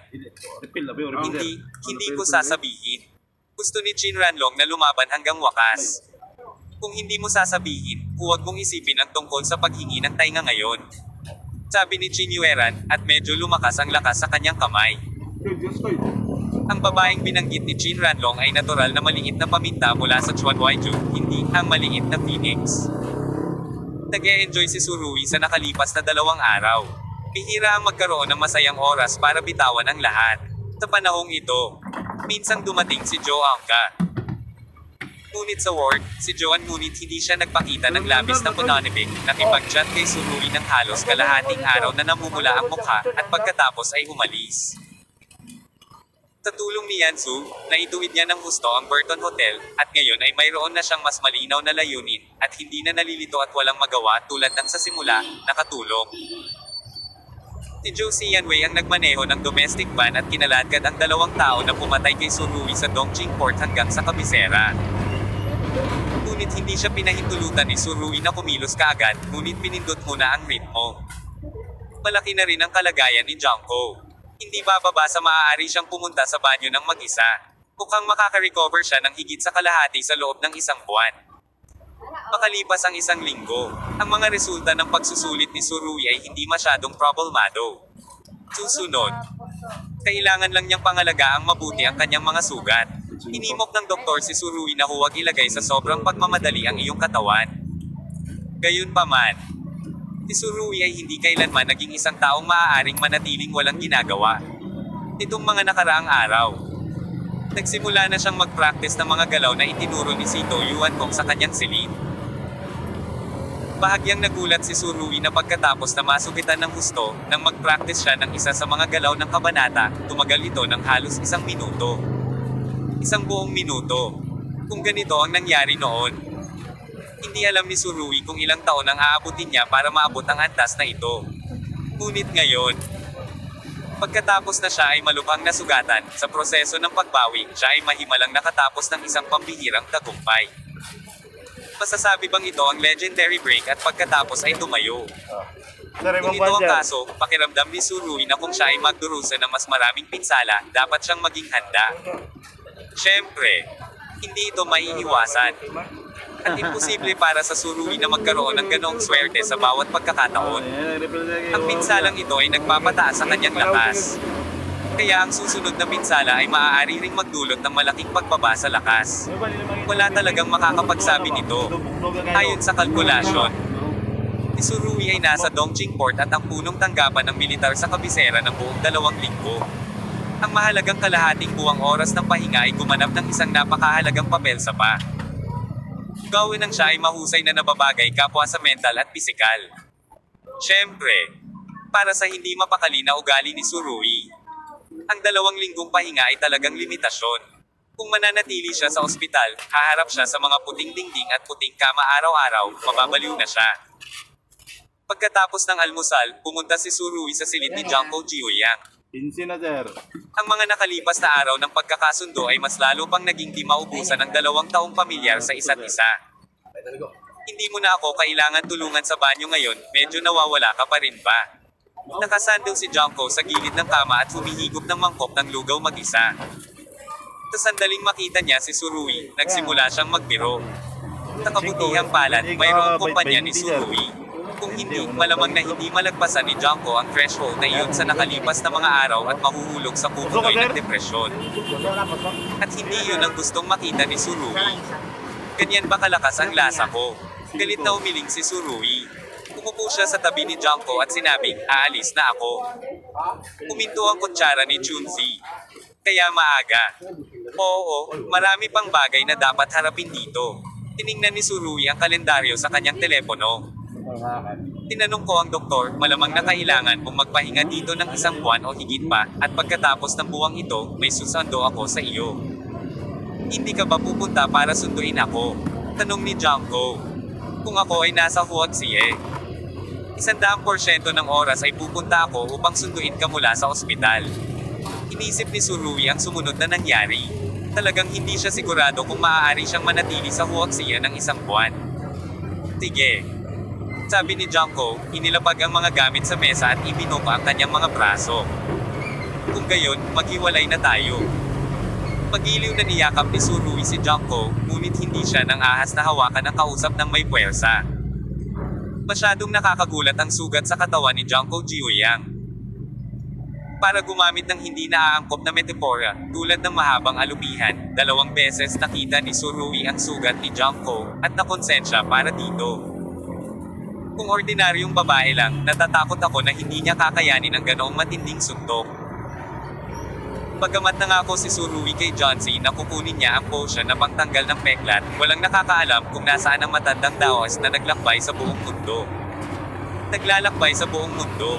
Hindi ko sasabihin. Gusto ni Jin Ranlong na lumaban hanggang wakas. Kung hindi mo sasabihin, huwag mong isipin ang tungkol sa paghingi ng tainga ngayon. Sabi ni Jin Yueran, at medyo lumakas ang lakas sa kanyang kamay. Ang babaeng binanggit ni Jin Ranlong ay natural na maliit na paminta mula sa Chuanhuaiju, hindi ang maliit na phoenix. Nag-e-enjoy si Surui sa nakalipas na 2 araw. Bihira ang magkaroon ng masayang oras para bitawan ang lahat. Sa panahong ito, minsang dumating si Jo Angka. Ngunit sa ward, si Joan ngunit hindi siya nagpakita ng labis na pananibig, nakipag-chat kay Surui ng halos kalahating araw na namumula ang mukha, at pagkatapos ay umalis. Sa tulong ni Yansu, naituwid niya ng gusto ang Burton Hotel, at ngayon ay mayroon na siyang mas malinaw na layunin, at hindi na nalilito at walang magawa tulad ng sa simula, nakatulong. Si Josie Yanwei ang nagmaneho ng domestic van at kinaladkad ang 2 tao na pumatay kay Surui sa Dongqing Port hanggang sa kabisera. Ngunit hindi siya pinahintulutan ni Surui na kumilos kaagad, ngunit pinindot muna ang ritmo. Malaki na rin ang kalagayan ni Junko. Hindi bababa sa maaari siyang pumunta sa banyo ng mag-isa. Mukhang makaka-recover siya ng higit sa kalahati sa loob ng 1 buwan. Makalipas ang 1 linggo, ang mga resulta ng pagsusulit ni Surui ay hindi masyadong problemado. Susunod, kailangan lang niyang pangalagaang mabuti ang kanyang mga sugat. Inimok ng doktor si Surui na huwag ilagay sa sobrang pagmamadali ang iyong katawan. Gayunpaman, si Surui ay hindi kailanman naging isang taong maaaring manatiling walang ginagawa. Itong mga nakaraang araw, nagsimula na siyang mag-practice ng mga galaw na itinuro ni Sito Yuan Kong sa kanyang silid. Bahagyang nagulat si Surui na pagkatapos na masugitan ng husto, nang mag-practice siya ng isa sa mga galaw ng kabanata, tumagal ito ng halos 1 minuto. 1 buong minuto. Kung ganito ang nangyari noon, hindi alam ni Surui kung ilang taon ang aabutin niya para maabot ang antas na ito. Ngunit ngayon, pagkatapos na siya ay malubhang nasugatan, sa proseso ng pagbawi, siya ay mahimalang nakatapos ng isang pambihirang tagumpay. Masasabi bang ito ang legendary break at pagkatapos ay tumayo? Kung ito ang kaso, pakiramdam ni Surui na kung siya ay magdurusa ng mas maraming pinsala, dapat siyang maging handa. Siyempre, Hindi ito maiiwasan. At imposible para sa Tsurugi na magkaroon ng ganoong swerte sa bawat pagkakataon. Ang pinsalang ito ay nagpapataas sa kanyang lakas. Kaya ang susunod na pinsala ay maaari ring magdulot ng malaking pagbaba sa lakas. Wala talagang makakapagsabi nito. Ayon sa kalkulasyon, si Tsurugi ay nasa Dongqing Port at ang punong tanggapan ng militar sa kabisera ng buong 2 linggo. Ang mahalagang kalahating buwang oras ng pahinga ay gumanap ng isang napakahalagang papel sa pa. Gawin ng siya ay mahusay na nababagay kapwa sa mental at pisikal. Siyempre, para sa hindi mapakali na ugali ni Tsurugi, ang 2 linggong pahinga ay talagang limitasyon. Kung mananatili siya sa ospital, haharap siya sa mga puting dingding at puting kama araw-araw, mababaliw na siya. Pagkatapos ng almusal, pumunta si Tsurugi sa silid ni Junko Jiuyang. Ang mga nakalipas na araw ng pagkakasundo ay mas lalo pang naging di maubusan ng 2 taong pamilyar sa isa't isa. Hindi mo na ako kailangan tulungan sa banyo ngayon, medyo nawawala ka pa rin ba? Nakasandong si Junko sa gilid ng kama at humihigop ng mangkok ng lugaw mag-isa. Sa sandaling makita niya si Tsurugi, nagsimula siyang magbiro. Sa kabutihang palad, mayroong kumpanya ni Tsurugi. Kung hindi, malamang na hindi malagpasan ni Junko ang threshold na iyon sa nakalipas na mga araw at mahuhulog sa pupunoy ng depresyon. At hindi yun ang gustong makita ni Tsurugi. Ganyan ba kalakas ang lasa ko? Galit na umiling si Tsurugi. Umupo siya sa tabi ni Junko at sinabing, aalis na ako. Uminto ang kutsara ni Chunzi. Kaya maaga. Oo, marami pang bagay na dapat harapin dito. Tiningnan ni Tsurugi ang kalendaryo sa kanyang telepono. Tinanong ko ang doktor, malamang na kailangan mong magpahinga dito ng 1 buwan o higit pa, at pagkatapos ng buwang ito, may susando ako sa iyo. Hindi ka ba pupunta para sunduin ako? Tanong ni Junko. Kung ako ay nasa Huaxie, 100% ng oras ay pupunta ako upang sunduin ka mula sa ospital. Inisip ni Tsurugi ang sumunod na nangyari. Talagang hindi siya sigurado kung maaari siyang manatili sa Huaxie ng 1 buwan. Sige. Sabi ni Junko, inilapag ang mga gamit sa mesa at ibinuka ang kanyang mga braso. Kung gayon, maghiwalay na tayo. Pagiliw na niyakap ni Tsurugi si Junko, ngunit hindi siya nang ahas na hawakan ang kausap ng may puwersa. Masyadong nakakagulat ang sugat sa katawan ni Junko Jiuyang. Para gumamit ng hindi naaangkop na metapora, tulad ng mahabang alupihan, 2 beses nakita ni Tsurugi ang sugat ni Junko, at nakonsensya para dito. Kung ordinaryong babae lang, natatakot ako na hindi niya kakayanin ang ganoong matinding suntok. Bagamat nangako si Tsurugi kay Johnsy na kukunin niya ang potion na pangtanggal ng peklat, walang nakakaalam kung nasaan ang matandang Daoist na naglakbay sa buong mundo. Naglalakbay sa buong mundo.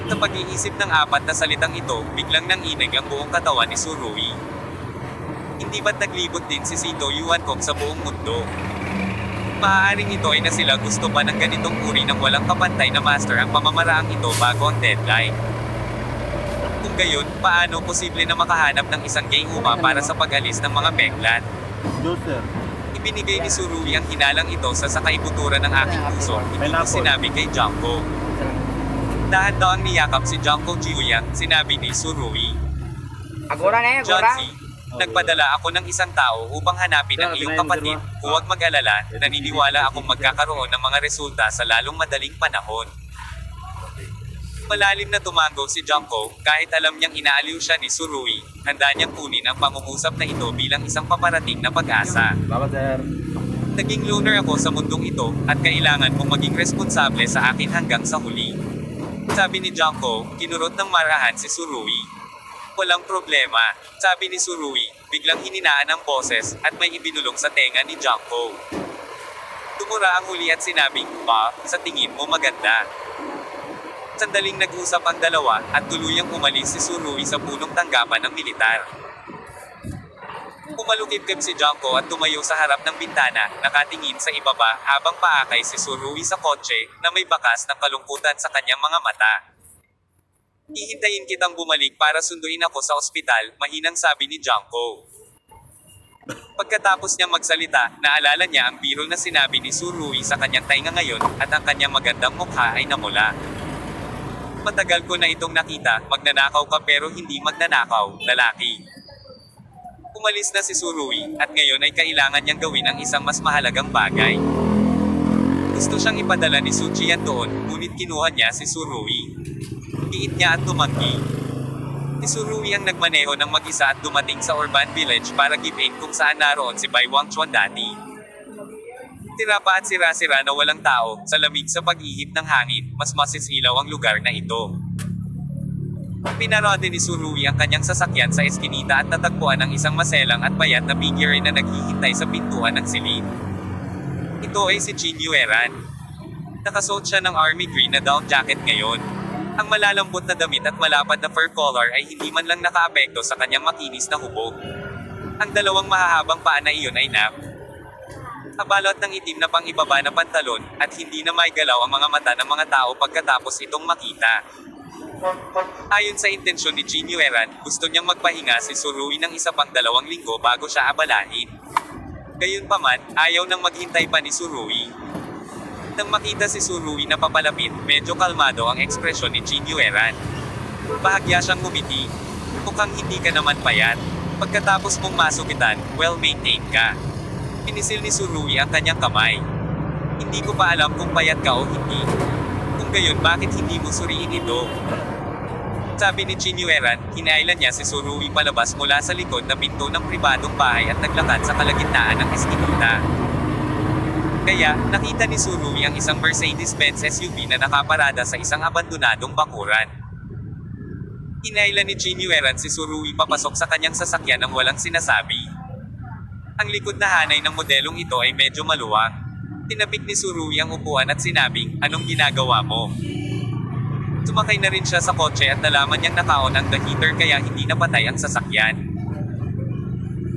Sa pag-iisip ng 4 na salitang ito, biglang nanginig ang buong katawan ni Tsurugi. Hindi ba't naglibot din si Sito Yuankong sa buong mundo? Maaaring ito ay na sila gusto pa ng ganitong uri ng walang kapantay na master ang pamamaraang ito bago ang deadline. Kung gayon, paano posible na makahanap ng isang gayuma para sa pag-alis ng mga peklat? Ibinigay ni Tsurugi ang hinalang ito sa sakaibuturan ng aking puso, hindi ko sinabi kay Junko. Dahan-dahang niyakap si Junko Jiuyang, sinabi ni Tsurugi. Johnsy, nagpadala ako ng isang tao upang hanapin ang iyong kapatid. Huwag mag-alala, naniniwala akong magkakaroon ng mga resulta sa lalong madaling panahon. Malalim na tumango si Junko, kahit alam niyang inaaliw siya ni Tsurugi. Handa niyang kunin ang pangungusap na ito bilang isang paparating na pag-asa. Naging loner ako sa mundong ito, at kailangan mong maging responsable sa akin hanggang sa huli. Sabi ni Junko, kinurot ng marahan si Tsurugi. Walang problema, sabi ni Tsurugi, biglang hininaan ang boses, at may ibinulong sa tenga ni Junko. Tumura ang huli at sinabing, "Pa, sa tingin mo maganda." Sandaling nag-usap ang dalawa, at tuluyang umalis si Tsurugi sa punong tanggapan ng militar. Umalukip-kip si Junko at tumayo sa harap ng bintana, nakatingin sa ibaba, habang paakay si Tsurugi sa kotse, na may bakas ng kalungkutan sa kanyang mga mata. Hihintayin kitang bumalik para sunduin ako sa ospital, mahinang sabi ni Junko. Pagkatapos niyang magsalita, naalala niya ang biro na sinabi ni Tsurugi sa kanyang tainga ngayon, at ang kanyang magandang mukha ay namula. Matagal ko na itong nakita, magnanakaw ka pero hindi magnanakaw, lalaki. Umalis na si Surui, at ngayon ay kailangan niyang gawin ang isang mas mahalagang bagay. Gusto siyang ipadala ni Suchian doon, ngunit kinuha niya si Surui. Giit niya at tumanggi. Si Surui ang nagmaneho ng mag-isa at dumating sa urban village para give-in kung saan naroon si Bai Wangchuan dati. Tira pa at sira-sira na walang tao, sa lamig sa pag-ihip ng hangin, mas masisilaw ang lugar na ito. Pinarode ni Surui ang kanyang sasakyan sa eskinita at natagpuan ang isang maselang at payat na figure na naghihintay sa pintuan ng silid. Ito ay si Jin Yueran. Nakasuot siya ng army green na down jacket ngayon. Ang malalambot na damit at malapad na fur collar ay hindi man lang nakaapekto sa kanyang makinis na hubog. Ang dalawang mahahabang paa na iyon ay abalot ng itim na pang-ibaba na pantalon, at hindi na may galaw ang mga mata ng mga tao pagkatapos itong makita. Ayon sa intensyon ni Jin Yueran, gusto niyang magpahinga si Surui ng isa pang 2 linggo bago siya abalahin. Gayunpaman, ayaw nang maghintay pa ni Surui. Nang makita si Surui na papalapit, medyo kalmado ang ekspresyon ni Jin Yueran. Bahagya siyang ngumiti. Mukhang hindi ka naman payat. Pagkatapos mong masukitan, well-maintained ka. Pinisil ni Surui ang kanyang kamay. Hindi ko pa alam kung payat ka o hindi. Kung gayon, bakit hindi mo suriin ito? Sabi ni Jin Yueran, hinailan niya si Surui palabas mula sa likod na pinto ng pribadong bahay at naglakad sa kalagitnaan ng eskinita. Kaya, nakita ni Surui ang isang Mercedes-Benz SUV na nakaparada sa isang abandonadong bakuran. Hinailan ni Jin Yueran si Surui papasok sa kanyang sasakyan nang walang sinasabi. Ang likod na hanay ng modelong ito ay medyo maluwang. Tinapik ni Surui ang upuan at sinabing, "Anong ginagawa mo?" Sumakay na rin siya sa kotse at nalaman niyang naka-on ang the heater kaya hindi napatay ang sasakyan.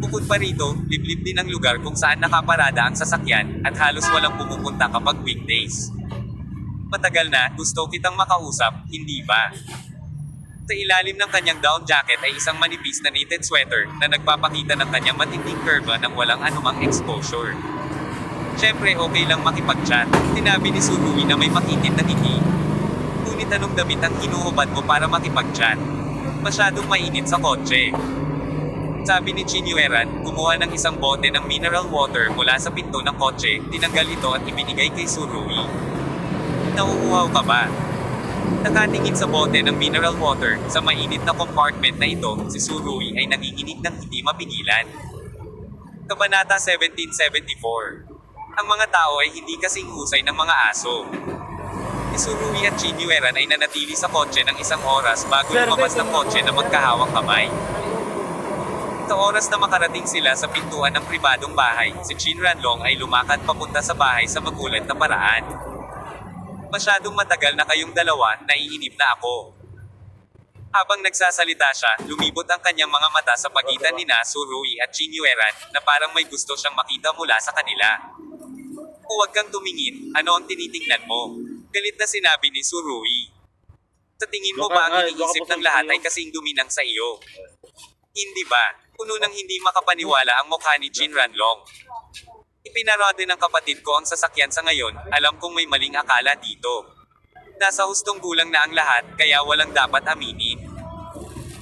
Bukod pa rito, liblib din ang lugar kung saan nakaparada ang sasakyan, at halos walang pumupunta kapag weekdays. Matagal na, gusto kitang makausap, hindi ba? Sa ilalim ng kanyang down jacket ay isang manipis na knitted sweater, na nagpapakita ng kanyang matinding kurba ng walang anumang exposure. Siyempre okay lang makipag-chat, sinabi ni Surui na may makitid na ngiti. Ngunit anong damit ang hinuhubad mo para makipag-chat? Masyadong mainit sa kotse. Sabi ni Jin Yueran, kumuha ng isang bote ng mineral water mula sa pinto ng kotse, tinanggal ito at ibinigay kay Surui. Nauuhaw ka ba? Nakatingin sa bote ng mineral water, sa mainit na compartment na ito, si Surui ay nanginginig ng hindi mapigilan. Kabanata 1774. Ang mga tao ay hindi kasing husay ng mga aso. Si Surui at Jin Yueran ay nanatili sa kotse ng isang oras bago lumabas ng kotse na magkahawang kamay. Sa oras na makarating sila sa pintuan ng pribadong bahay, si Jin Ranlong ay lumakad papunta sa bahay sa magulat na paraan. Masyadong matagal na kayong dalawa, naiinip na ako. Habang nagsasalita siya, lumibot ang kanyang mga mata sa pagitan ni Surui at Jin Yueran, na parang may gusto siyang makita mula sa kanila. Huwag kang tumingin, ano ang tinitingnan mo? Galit na sinabi ni Surui. Sa tingin mo ba ang iniisip ng lahat ay kasing duminang sa iyo? Hindi ba? Puno ng hindi makapaniwala ang mukha ni Jin Ranlong. Ipinarode ng kapatid ko ang sasakyan sa ngayon, alam kong may maling akala dito. Nasa hustong gulang na ang lahat, kaya walang dapat aminin.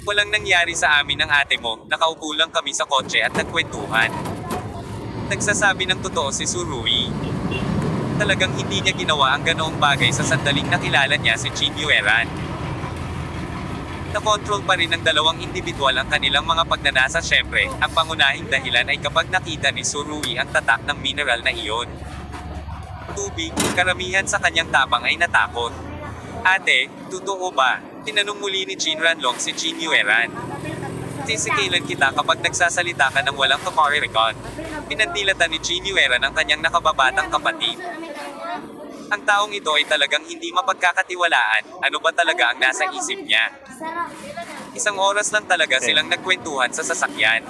Walang nangyari sa amin ng ate mo, nakaupo lang kami sa kotse at nagkwentuhan. Nagsasabi ng totoo si Surui. Talagang hindi niya ginawa ang ganoong bagay sa sandaling nakilala niya si Jin Yueran. Nakontrol pa rin ng dalawang individual ang kanilang mga pagnanasa. Syempre, ang pangunahing dahilan ay kapag nakita ni Surui ang tatak ng mineral na iyon. Tubig, karamihan sa kanyang tapang ay natakot. Ate, totoo ba? Tinanong muli ni Jin Ranlong si Jin Yueran. Sisikilan kita kapag nagsasalita ka ng walang kaparirikan. Pinandilatan ni Jin Yueran ang kanyang nakababatang kapatid. Ang taong ito ay talagang hindi mapagkakatiwalaan, ano ba talaga ang nasa isip niya? Isang oras lang talaga silang nagkwentuhan sa sasakyan.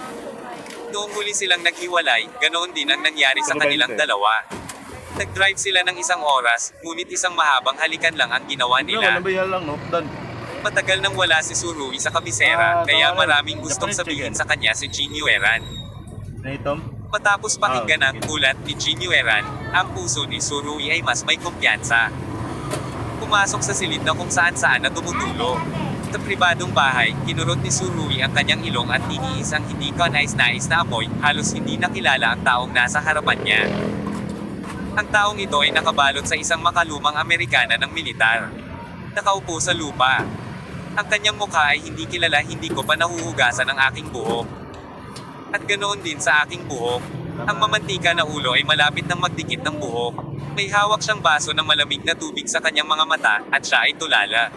Noong huli silang naghiwalay, ganoon din ang nangyari sa kanilang dalawa. Nag-drive sila ng isang oras, ngunit isang mahabang halikan lang ang ginawa nila. Matagal nang wala si Surui sa kabisera, kaya maraming gustong sabihin sa kanya si Jin Yueran. Matapos pakinggan ang ulat ni Jin Yueran, ang puso ni Surui ay mas may kumpiyansa. Pumasok sa silid na kung saan-saan na tumutulo. Sa pribadong bahay, kinurot ni Surui ang kanyang ilong at tiniis ang hindi kanais-nais na amoy, halos hindi nakilala ang taong nasa harapan niya. Ang taong ito ay nakabalot sa isang makalumang Amerikana ng militar. Nakaupo sa lupa. Ang kanyang mukha ay hindi kilala, hindi ko pa nahuhugasan ang aking buhok. At ganoon din sa aking buhok. Ang mamantika na ulo ay malapit ng magdikit ng buhok. May hawak siyang baso ng malamig na tubig sa kanyang mga mata, at siya ay tulala.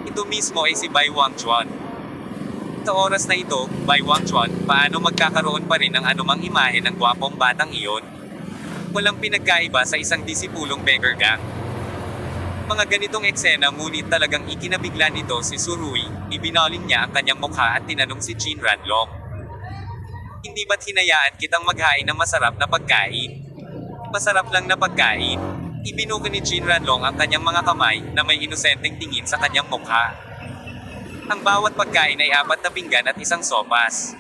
Ito mismo ay si Bai Wangchuan. Sa oras na ito, Bai Wangchuan, paano magkakaroon pa rin ng anumang imahe ng gwapong batang iyon? Walang pinagkaiba sa isang disipulong beggar gang. Mga ganitong eksena ngunit talagang ikinabigla nito si Surui, ibinaling niya ang kanyang mukha at tinanong si Jin Ranlong. Hindi ba't hinayaan kitang maghain ng masarap na pagkain? Masarap lang na pagkain. Ibinuka ni Jin Ranlong ang kanyang mga kamay na may inosenteng tingin sa kanyang mukha. Ang bawat pagkain ay 4 na pinggan at isang sopas.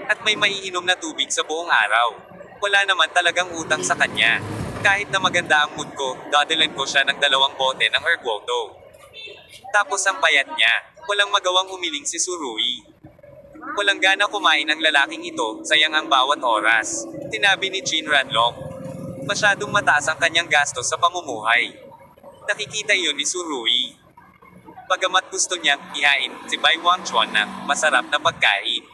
At may maiinom na tubig sa buong araw. Wala naman talagang utang sa kanya. Kahit na maganda ang mood ko, dadalan ko siya ng 2 bote ng ergoto. Tapos ang payat niya, walang magawang umiling si Surui. Walang gana kumain ang lalaking ito, sayang ang bawat oras. Tinabi ni Jin Ranlong. Masyadong mataas ang kanyang gastos sa pamumuhay. Nakikita iyon ni Surui. Bagamat gusto niyang ihain si Bai Wangchuan ng masarap na pagkain.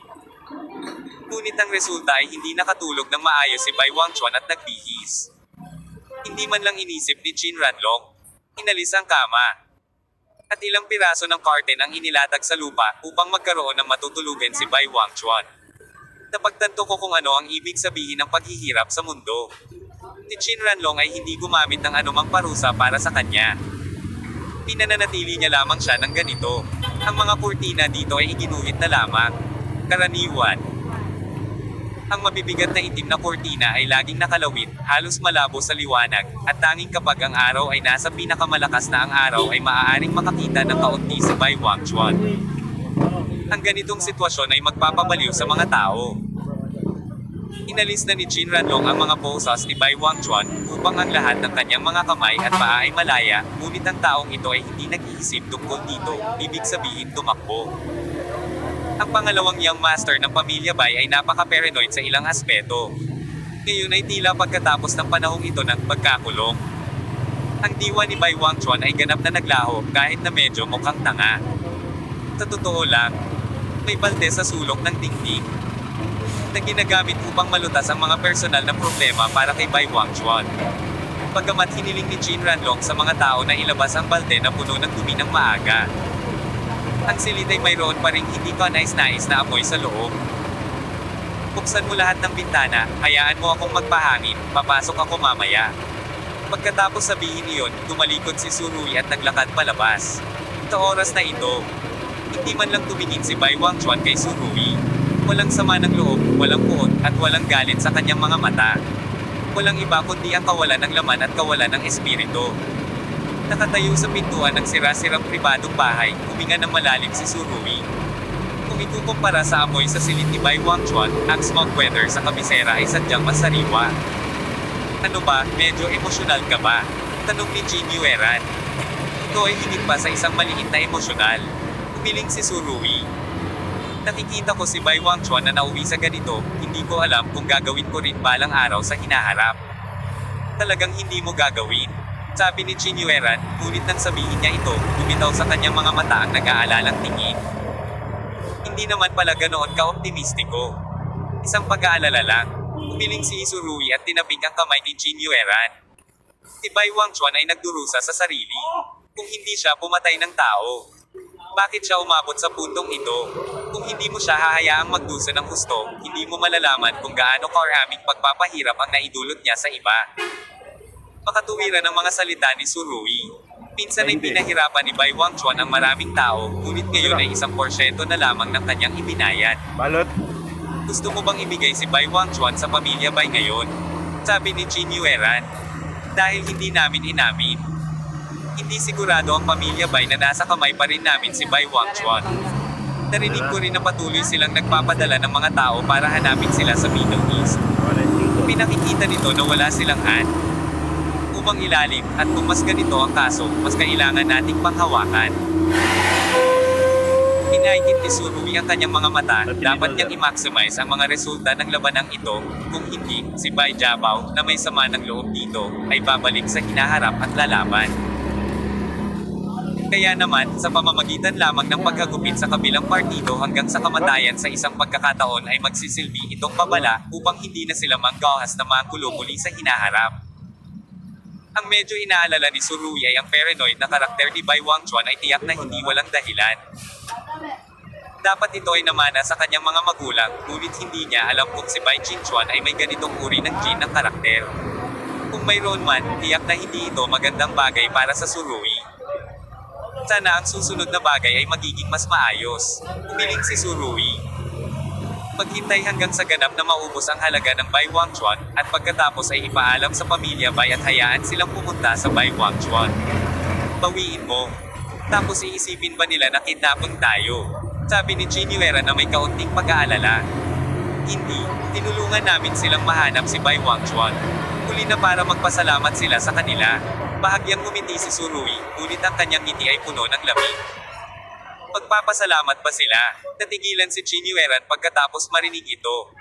Ngunit ang resulta ay hindi nakatulog ng maayos si Bai Wangchuan at nagbihis. Hindi man lang inisip ni Jin Ranlong. Inalis ang kama. At ilang piraso ng curtain ang inilatag sa lupa upang magkaroon ng matutulugan si Bai Wangchuan. Napagtanto ko kung ano ang ibig sabihin ng paghihirap sa mundo. Si Jin Ranlong ay hindi gumamit ng anumang parusa para sa kanya. Pinananatili niya lamang siya ng ganito. Ang mga kurtina dito ay iginuhit na lamang. Karaniwan. Ang mabibigat na itim na kurtina ay laging nakalawit, halos malabo sa liwanag, at tanging kapag ang araw ay nasa pinakamalakas na ang araw ay maaaring makakita ng kaunti si Bai Wangchuan. Ang ganitong sitwasyon ay magpapabaliw sa mga tao. Inalis na ni Jin Ranlong ang mga posas ni Bai Wangchuan upang ang lahat ng kanyang mga kamay at paa ay malaya, ngunit ang taong ito ay hindi nag-iisip tungkol dito, ibig sabihin tumakbo. Ang pangalawang young master ng pamilya Bai ay napaka-paranoid sa ilang aspeto. Ngayon ay tila pagkatapos ng panahong ito ng pagkakulong. Ang diwa ni Bai Wangchuan ay ganap na naglaho kahit na medyo mukhang tanga. Sa totoo lang, may balde sa sulok ng dingding na ginagamit upang malutas ang mga personal na problema para kay Bai Wangchuan. Bagamat hiniling ni Jin Ranlong sa mga tao na ilabas ang balde na puno ng dumi ng maaga. Ang silid ay mayroon pa ring hindi kanais-nais na amoy sa loob. Buksan mo lahat ng bintana, hayaan mo akong magpahangin, papasok ako mamaya. Pagkatapos sabihin iyon, tumalikod si Surui at naglakad palabas. Sa oras na ito, hindi man lang tumingin si Bai Wangchuan kay Surui. Walang sama ng loob, walang puot, at walang galit sa kanyang mga mata. Walang iba kundi ang kawalan ng laman at kawalan ng espiritu. Nakatayo sa pintuan ng sira-sirang pribadong bahay, huminga ng malalim si Surui. Kung ikukumpara sa amoy sa silid ni Bai Wangchuan, ang smoke weather sa kabisera ay sadyang masariwa. Ano ba, medyo emosyonal ka ba? Tanong ni Jin Yueran. Ito ay higit pa sa isang maliit na emosyonal. Umiling si Surui. Nakikita ko si Bai Wangchuan na nauwi sa ganito, hindi ko alam kung gagawin ko rin balang araw sa hinaharap. Talagang hindi mo gagawin. Sabi ni Jin Yueran, ngunit nang sabihin niya ito, lumitaw sa kanyang mga mata ang nag-aalalang tingin. Hindi naman pala ganoon ka-optimistiko. Isang pag-aalala lang. Umiling si Surui at tinapik ang kamay ni Jin Yueran. Si Bai Wangchuan ay nagdurusa sa sarili. Kung hindi siya pumatay ng tao, bakit siya umabot sa puntong ito? Kung hindi mo siya hahayaang magdusa ng husto, hindi mo malalaman kung gaano karaming pagpapahirap ang naidulot niya sa iba. Makatuwiran ang mga salita ni Surui. Minsan ay pinahirapan ni Bai Wangchuan ang maraming tao, ngunit ngayon ay 1% na lamang ng kanyang ibinayad. Balot. Gusto mo bang ibigay si Bai Wangchuan sa pamilya Bai ngayon? Sabi ni Jin Yueran. Dahil hindi namin inamin. Hindi sigurado ang pamilya Bai na nasa kamay pa rin namin si Bai Wangchuan. Narinig ko rin na patuloy silang nagpapadala ng mga tao para hanapin sila sa Middle East. Pinakikita nito na wala silang umang ilalim, at kung mas ganito ang kaso, mas kailangan nating panghawakan. Pinikit ni Surui ang kanyang mga mata, dapat niyang i-maximize ang mga resulta ng labanang ito, kung hindi, si Bai Jiabao, na may sama ng loob dito, ay babalik sa hinaharap at lalaban. Kaya naman, sa pamamagitan lamang ng pagkagupit sa kabilang partido hanggang sa kamatayan sa isang pagkakataon ay magsisilbi itong babala, upang hindi na sila manggahas na magulo muli sa hinaharap. Ang medyo inaalala ni Surui ay ang paranoid na karakter ni Bai Wangchuan ay tiyak na hindi walang dahilan. Dapat ito ay namana sa kanyang mga magulang, ngunit hindi niya alam kung si Bai Qingchuan ay may ganitong uri ng gene ng karakter. Kung mayroon man, tiyak na hindi ito magandang bagay para sa Surui. Sana ang susunod na bagay ay magiging mas maayos. Umiling si Surui. Maghintay hanggang sa ganap na maubos ang halaga ng Bai Wangchuan, at pagkatapos ay ipaalam sa pamilya Bai at hayaan silang pumunta sa Bai Wangchuan. Bawiin mo. Tapos iisipin ba nila na kidnapping tayo? Sabi ni Chiniwera na may kaunting pag-aalala. Hindi, tinulungan namin silang mahanap si Bai Wangchuan. Huli na para magpasalamat sila sa kanila. Bahagyang ngumiti si Surui, ngunit ang kanyang ngiti ay puno ng lamig. Magpapasalamat ba sila? Natigilan si Chiniweran pagkatapos marinig ito.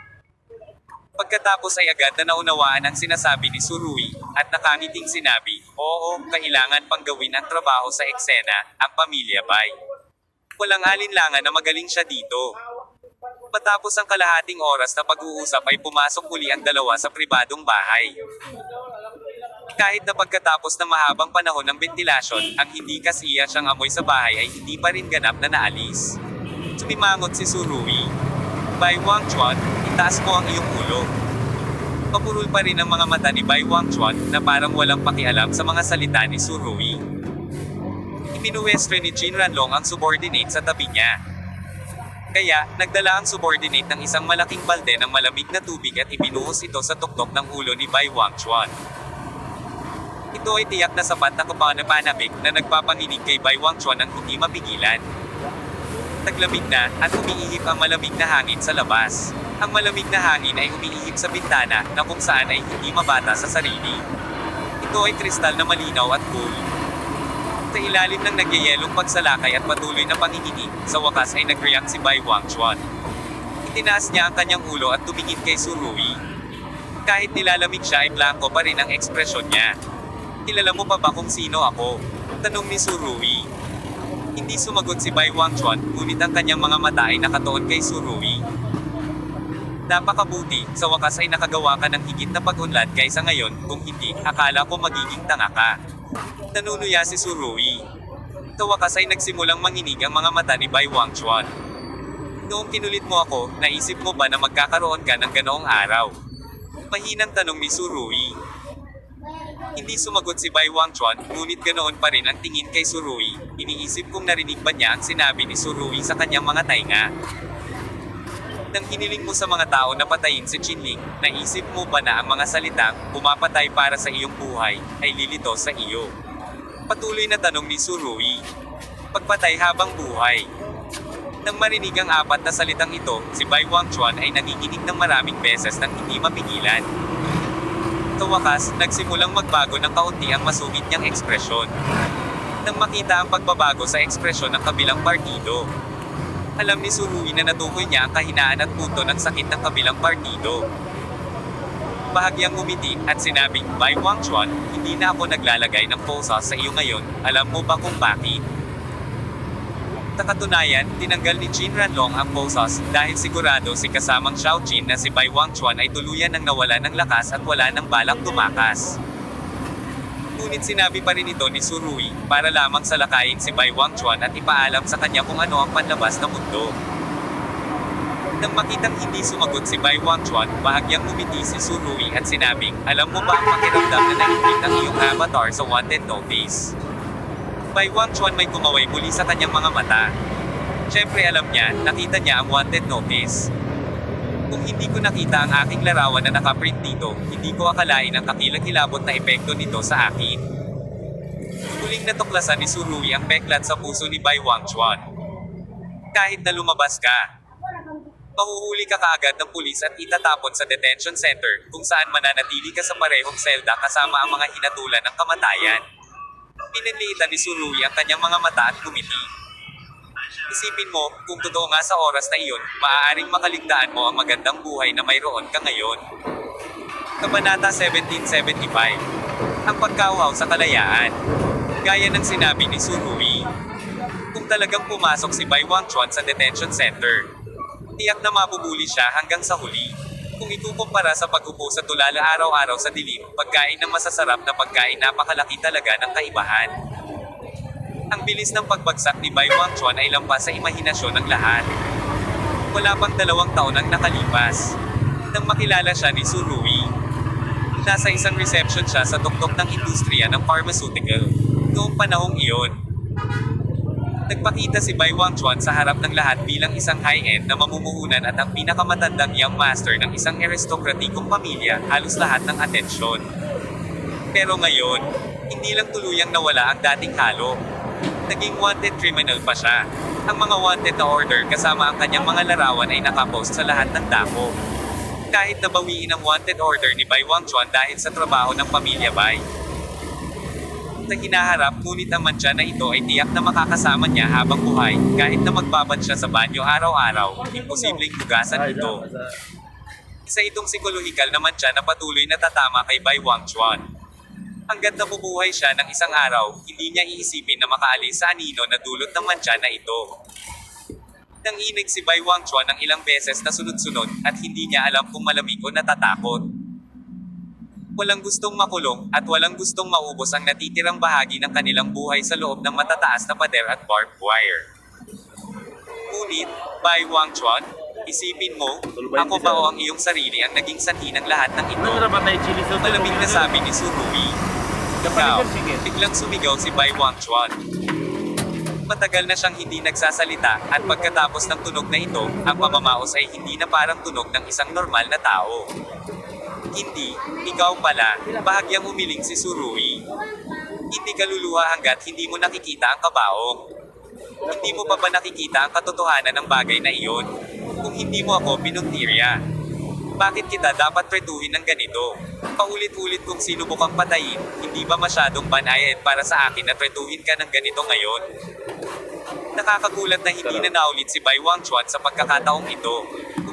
Pagkatapos ay agad na naunawaan ang sinasabi ni Surui, at nakangiting sinabi, oo, kailangan pang gawin ang trabaho sa eksena, ang pamilya Bai. Walang alinlangan na magaling siya dito. Matapos ang kalahating oras na pag-uusap ay pumasok muli ang dalawa sa pribadong bahay. Kahit na pagkatapos ng mahabang panahon ng ventilasyon, ang hindi kasiya siyang amoy sa bahay ay hindi pa rin ganap na naalis. Sumimangot si Surui. Bai Wangchuan, itaas mo ang iyong ulo. Papurol pa rin ang mga mata ni Bai Wangchuan, na parang walang pakialam sa mga salita ni Surui. Ibinuwestre ni Jin Ranlong ang subordinate sa tabi niya. Kaya, nagdala ang subordinate ng isang malaking balde ng malamig na tubig at ibinuhos ito sa tuktok ng ulo ni Bai Wangchuan. Ito ay tiyak na sapat na kapanabik na nagpapanginig kay Bai Wangchuan ang hindi mapigilan. Taglamig na, at umiihip ang malamig na hangin sa labas. Ang malamig na hangin ay umiihip sa bintana, na kung saan ay hindi mabata sa sarili. Ito ay kristal na malinaw at cool. Sa ilalim ng nagyayelong pagsalakay at patuloy na panginginig, sa wakas ay nag-react si Bai Wangchuan. Itinaas niya ang kanyang ulo at tumingin kay Surui. Kahit nilalamig siya ay blanco pa rin ang ekspresyon niya. Kilala mo pa ba kung sino ako? Tanong ni Surui. Hindi sumagot si Bai Wangchuan, ngunit ang kanyang mga mata ay nakatuon kay Surui. Napakabuti, sa wakas ay nakagawa ka ng higit na pag-unlad kaysa ngayon, kung hindi, akala ko magiging tanga ka. Nanunuya si Surui. Sa wakas ay nagsimulang manginig ang mga mata ni Bai Wangchuan. Noong kinulit mo ako, naisip mo ba na magkakaroon ka ng ganoong araw? Mahinang tanong ni Surui. Hindi sumagot si Bai Wangchuan, ngunit ganoon pa rin ang tingin kay Surui. Iniisip kung narinig ba niya ang sinabi ni Surui sa kanyang mga tainga. Nang hiniling mo sa mga tao na patayin si Qinling, naisip mo ba na ang mga salitang, pumapatay para sa iyong buhay, ay lilito sa iyo? Patuloy na tanong ni Surui. Pagpatay habang buhay. Nang marinig ang apat na salitang ito, si Bai Wangchuan ay nanginginig ng maraming beses nang hindi mapigilan. Sa wakas, nagsimulang magbago ng kaunti ang masungit niyang ekspresyon. Nang makita ang pagbabago sa ekspresyon ng kabilang partido, alam ni Surui na natukoy niya ang kahinaan at punto ng sakit ng kabilang partido. Bahagyang ngumiti, at sinabing, Bai Wangchuan, hindi na ako naglalagay ng posa sa iyo ngayon, alam mo ba kung bakit? Sa katunayan, tinanggal ni Jin Ranlong ang posas, dahil sigurado si kasamang Xiao Jin na si Bai Wangchuan ay tuluyan ng nawala ng lakas at wala ng balak tumakas. Ngunit sinabi pa rin ito ni Surui, para lamang salakayin si Bai Wangchuan at ipaalam sa kanya kung ano ang panlabas na mundo. Nang makitang hindi sumagot si Bai Wangchuan, bahagyang ngumiti si Surui at sinabing, alam mo ba ang pakiramdam na naipit ang iyong avatar sa wanted notice? Bai Wangchuan may kumaway muli sa kanyang mga mata. Siyempre alam niya, nakita niya ang wanted notice. Kung hindi ko nakita ang aking larawan na nakaprint dito, hindi ko akalain ang kakilakilabot na epekto nito sa akin. Muling natuklasan ni Surui ang peklat sa puso ni Bai Wangchuan. Kahit na lumabas ka, mahuhuli ka kaagad ng pulis at itatapon sa detention center, kung saan mananatili ka sa parehong selda kasama ang mga hinatulan ng kamatayan. Pinanliitan ni Surui ang kanyang mga mata at gumiti. Isipin mo, kung totoo nga sa oras na iyon, maaaring makaligtaan mo ang magandang buhay na mayroon ka ngayon. Kabanata 1775. Ang pagkauhaw sa kalayaan. Gaya ng sinabi ni Surui, kung talagang pumasok si Bai Wangchuan sa detention center, tiyak na mabubuli siya hanggang sa huli. Kung ikukumpara sa pag-upo sa tulala araw-araw sa dilim, pagkain ng masasarap na pagkain, napakalaki talaga ng kaibahan. Ang bilis ng pagbagsak ni Bai Wangchuan ay lampas sa imahinasyon ng lahat. Wala pang 2 taon ang nakalipas nang makilala siya ni Surui. Nasa isang reception siya sa tuktok ng industriya ng pharmaceutical. Noong panahong iyon, nagpakita si Bai Wangchuan sa harap ng lahat bilang isang high-end na mamumuhunan at ang pinakamatandang young master ng isang aristokratikong pamilya, halos lahat ng atensyon. Pero ngayon, hindi lang tuluyang nawala ang dating halo. Naging wanted criminal pa siya. Ang mga wanted na order kasama ang kanyang mga larawan ay nakapost sa lahat ng dako. Kahit nabawiin ang wanted order ni Bai Wangchuan dahil sa trabaho ng pamilya Bai. Sa hinaharap, ngunit ang mantsa na ito ay tiyak na makakasama niya habang buhay, kahit na magbabad siya sa banyo araw-araw, imposibleng hugasan ito. Isa itong psikolohikal na mantsa na patuloy na tatama kay Bai Wangchuan. Hanggat nabubuhay siya ng isang araw, hindi niya iisipin na makaalis sa anino na dulot ng mantsa na ito. Nanginig si Bai Wangchuan ng ilang beses na sunod-sunod, at hindi niya alam kung malamig o natatakot. Walang gustong makulong, at walang gustong maubos ang natitirang bahagi ng kanilang buhay sa loob ng matataas na pader at barbed wire. Ngunit, Bai Wangchuan, isipin mo, ako ba o ang iyong sarili ang naging sanhi ng lahat ng ito? Malamig na sabi ni Surui. Ikaw, biglang sumigaw si Bai Wangchuan. Matagal na siyang hindi nagsasalita, at pagkatapos ng tunog na ito, ang pamamaos ay hindi na parang tunog ng isang normal na tao. Hindi, ikaw pala, bahagyang umiling si Surui. Hindi ka luluha hanggat hindi mo nakikita ang kabaong. Hindi mo pa ba nakikita ang katotohanan ng bagay na iyon? Kung hindi mo ako pinuntirya, bakit kita dapat tretuhin ng ganito? Paulit-ulit kong sinubukang patayin, hindi ba masyadong banayad para sa akin na tretuhin ka ng ganito ngayon? Nakakagulat na hindi na naulit si Bai Wangchuan sa pagkakataong ito.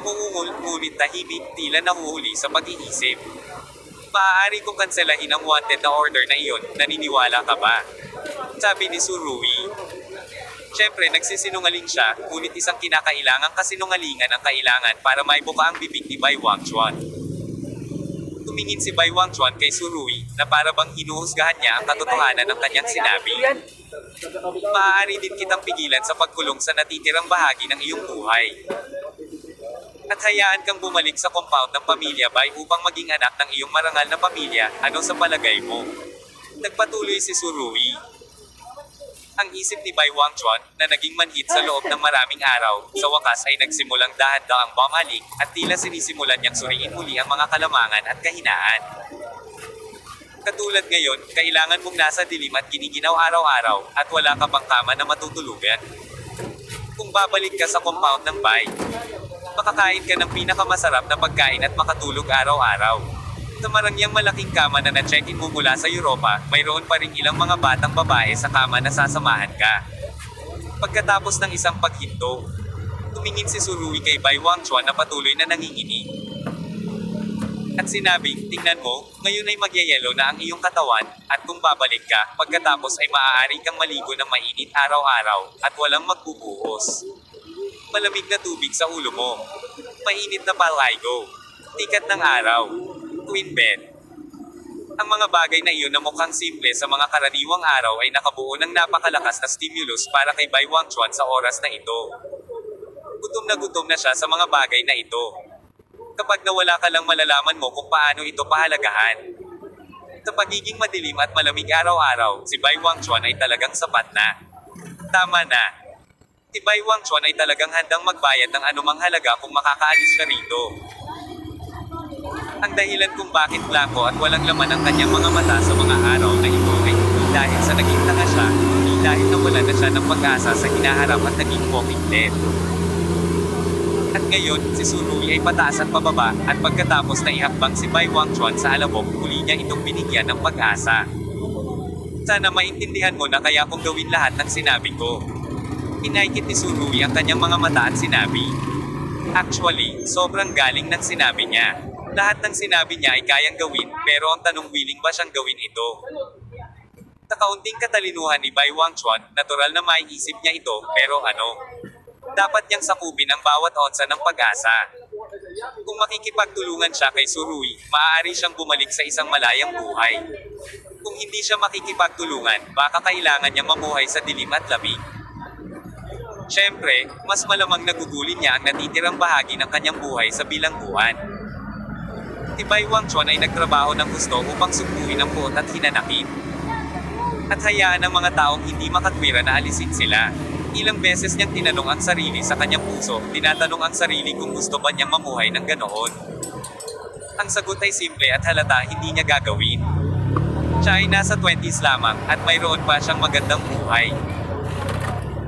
Umuungol, ngunit tahimik, tila nahuhuli sa pag-iisip. Maaari kong kanselahin ang wanted na order na iyon, naniniwala ka ba? Sabi ni Surui. Siyempre nagsisinungaling siya, ngunit isang kinakailangang kasinungalingan ang kailangan para maibuka ang bibig ni Bai Wangchuan. Tumingin si Bai Wangchuan kay Surui, na para bang hinuhusgahan niya ang katotohanan ng kanyang sinabi. Maaari din kitang pigilan sa pagkulong sa natitirang bahagi ng iyong buhay. At hayaan kang bumalik sa compound ng pamilya Bai upang maging anak ng iyong marangal na pamilya, ano sa palagay mo? Nagpatuloy si Surui. Ang isip ni Bai Wangchuan, na naging manhid sa loob ng maraming araw, sa wakas ay nagsimulang dahan-daang bumalik, at tila sinisimulan niyang suriin muli ang mga kalamangan at kahinaan. Katulad ngayon, kailangan mong nasa dilim at giniginaw araw-araw, at wala ka pang kama na matutulugan. Kung babalik ka sa compound ng Bai, makakain ka ng pinakamasarap na pagkain at makatulog araw-araw. Sa marangyang malaking kama na na-check-in mo mula sa Europa, mayroon pa ring ilang mga batang babae sa kama na sasamahan ka. Pagkatapos ng isang paghinto, tumingin si Surui kay Bai Wangchuan na patuloy na nanginginig. At sinabing, tingnan mo, ngayon ay magyayelo na ang iyong katawan, at kung babalik ka, pagkatapos ay maaari kang maligo ng mainit araw-araw, at walang magbubuhos. Malamig na tubig sa ulo mo. Mainit na palaigo. Tikat ng araw. Twin bed. Ang mga bagay na iyon na mukhang simple sa mga karaniwang araw ay nakabuo ng napakalakas na stimulus para kay Bai Wangchuan sa oras na ito. Gutom na siya sa mga bagay na ito. Kapag nawala ka lang malalaman mo kung paano ito pahalagahan. Sa pagiging madilim at malamig araw-araw, si Bai Wangchuan ay talagang sapat na. Tama na. Si Bai Wangchuan ay talagang handang magbayad ng anumang halaga kung makakaalis siya rito. Ang dahilan kung bakit blanco at walang laman ang kanyang mga mata sa mga araw na ito ay hindi dahil sa naging tanga siya, hindi dahil nawala na siya ng pag-asa sa hinaharap at naging walking dead. At ngayon, si Surui ay pataas at pababa, at pagkatapos na ihakbang si Bai Wangchuan sa alabok, muli niya itong binigyan ng pag-asa. Sana maintindihan mo na kaya kong gawin lahat ng sinabi ko. Pinaikit ni Surui ang kanyang mga mata at sinabi. Actually, sobrang galing ng sinabi niya. Lahat ng sinabi niya ay kayang gawin, pero ang tanong willing ba siyang gawin ito? Sa kaunting katalinuhan ni Bai Wangchuan, natural na maiisip niya ito, pero ano? Dapat niyang sakupin ang bawat onsa ng pag-asa. Kung makikipagtulungan siya kay Surui, maaari siyang bumalik sa isang malayang buhay. Kung hindi siya makikipagtulungan, baka kailangan niyang mamuhay sa dilim at lamig. Siyempre, mas malamang nagugulin niya ang natitirang bahagi ng kanyang buhay sa bilangguan. Si Bai Wangchuan ay nagtrabaho ng gusto upang sugpuin ang puot at hinanakit. At hayaan ang mga taong hindi makatwira na alisin sila. Ilang beses niyang tinanong ang sarili sa kanyang puso, tinatanong ang sarili kung gusto ba niyang mamuhay ng ganoon. Ang sagot ay simple at halata hindi niya gagawin. Siya ay nasa 20s lamang at mayroon pa siyang magandang buhay.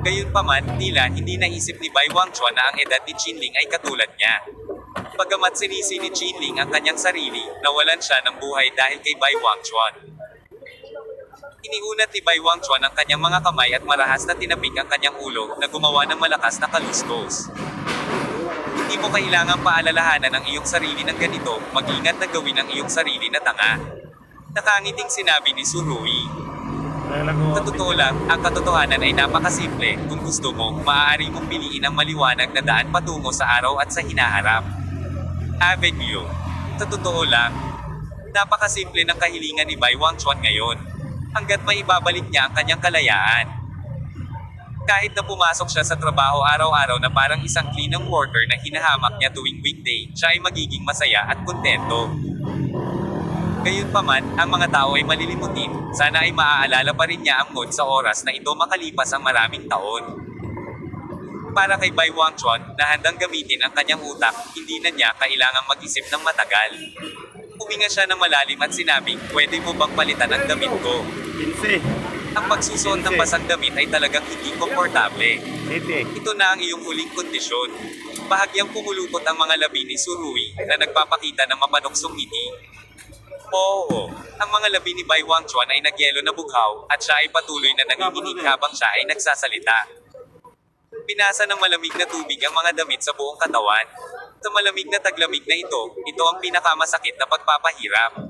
Gayunpaman, tila hindi naisip ni Bai Wangchuan na ang edad ni Qinling ay katulad niya. Bagamat sinisi ni Qinling ang kanyang sarili, nawalan siya ng buhay dahil kay Bai Wangchuan. Iniunat ni Bai Wangchuan ang kanyang mga kamay at marahas na tinapik ang kanyang ulo na gumawa ng malakas na kaluskos. Hindi mo kailangang paalalahanan ang iyong sarili ng ganito, mag-ingat na gawin ang iyong sarili na tanga. Nakangiting sinabi ni Surui. Sa totoo lang, ang katotohanan ay napakasimple. Kung gusto mo, maaari mong piliin ang maliwanag na daan patungo sa araw at sa hinaharap. Avenue. Sa totoo lang, napakasimple ng kahilingan ni Bai Wangchuan ngayon. Hanggat may ibabalik niya ang kanyang kalayaan. Kahit na pumasok siya sa trabaho araw-araw na parang isang cleaning worker na hinahamak niya tuwing weekday, siya ay magiging masaya at kontento. Gayunpaman, ang mga tao ay malilimutin, sana ay maaalala pa rin niya ang mood sa oras na ito makalipas ang maraming taon. Para kay Bai Wangchuan, na handang gamitin ang kanyang utak, hindi na niya kailangang mag-isip ng matagal. Huminga siya ng malalim at sinabi, pwede mo bang palitan ang damit ko? Ang pagsusuot ng basang damit ay talagang hindi komportable. Ito na ang iyong huling kondisyon. Bahagyang pumulupot ang mga labi ni Surui, na nagpapakita ng mapanuksong ngiti. Oo, ang mga labi ni Bai Wangchuan ay nagyelo na bughaw, at siya ay patuloy na nanginginig habang siya ay nagsasalita. Pinasa ng malamig na tubig ang mga damit sa buong katawan. Sa malamig na taglamig na ito ang pinakamasakit na pagpapahirap.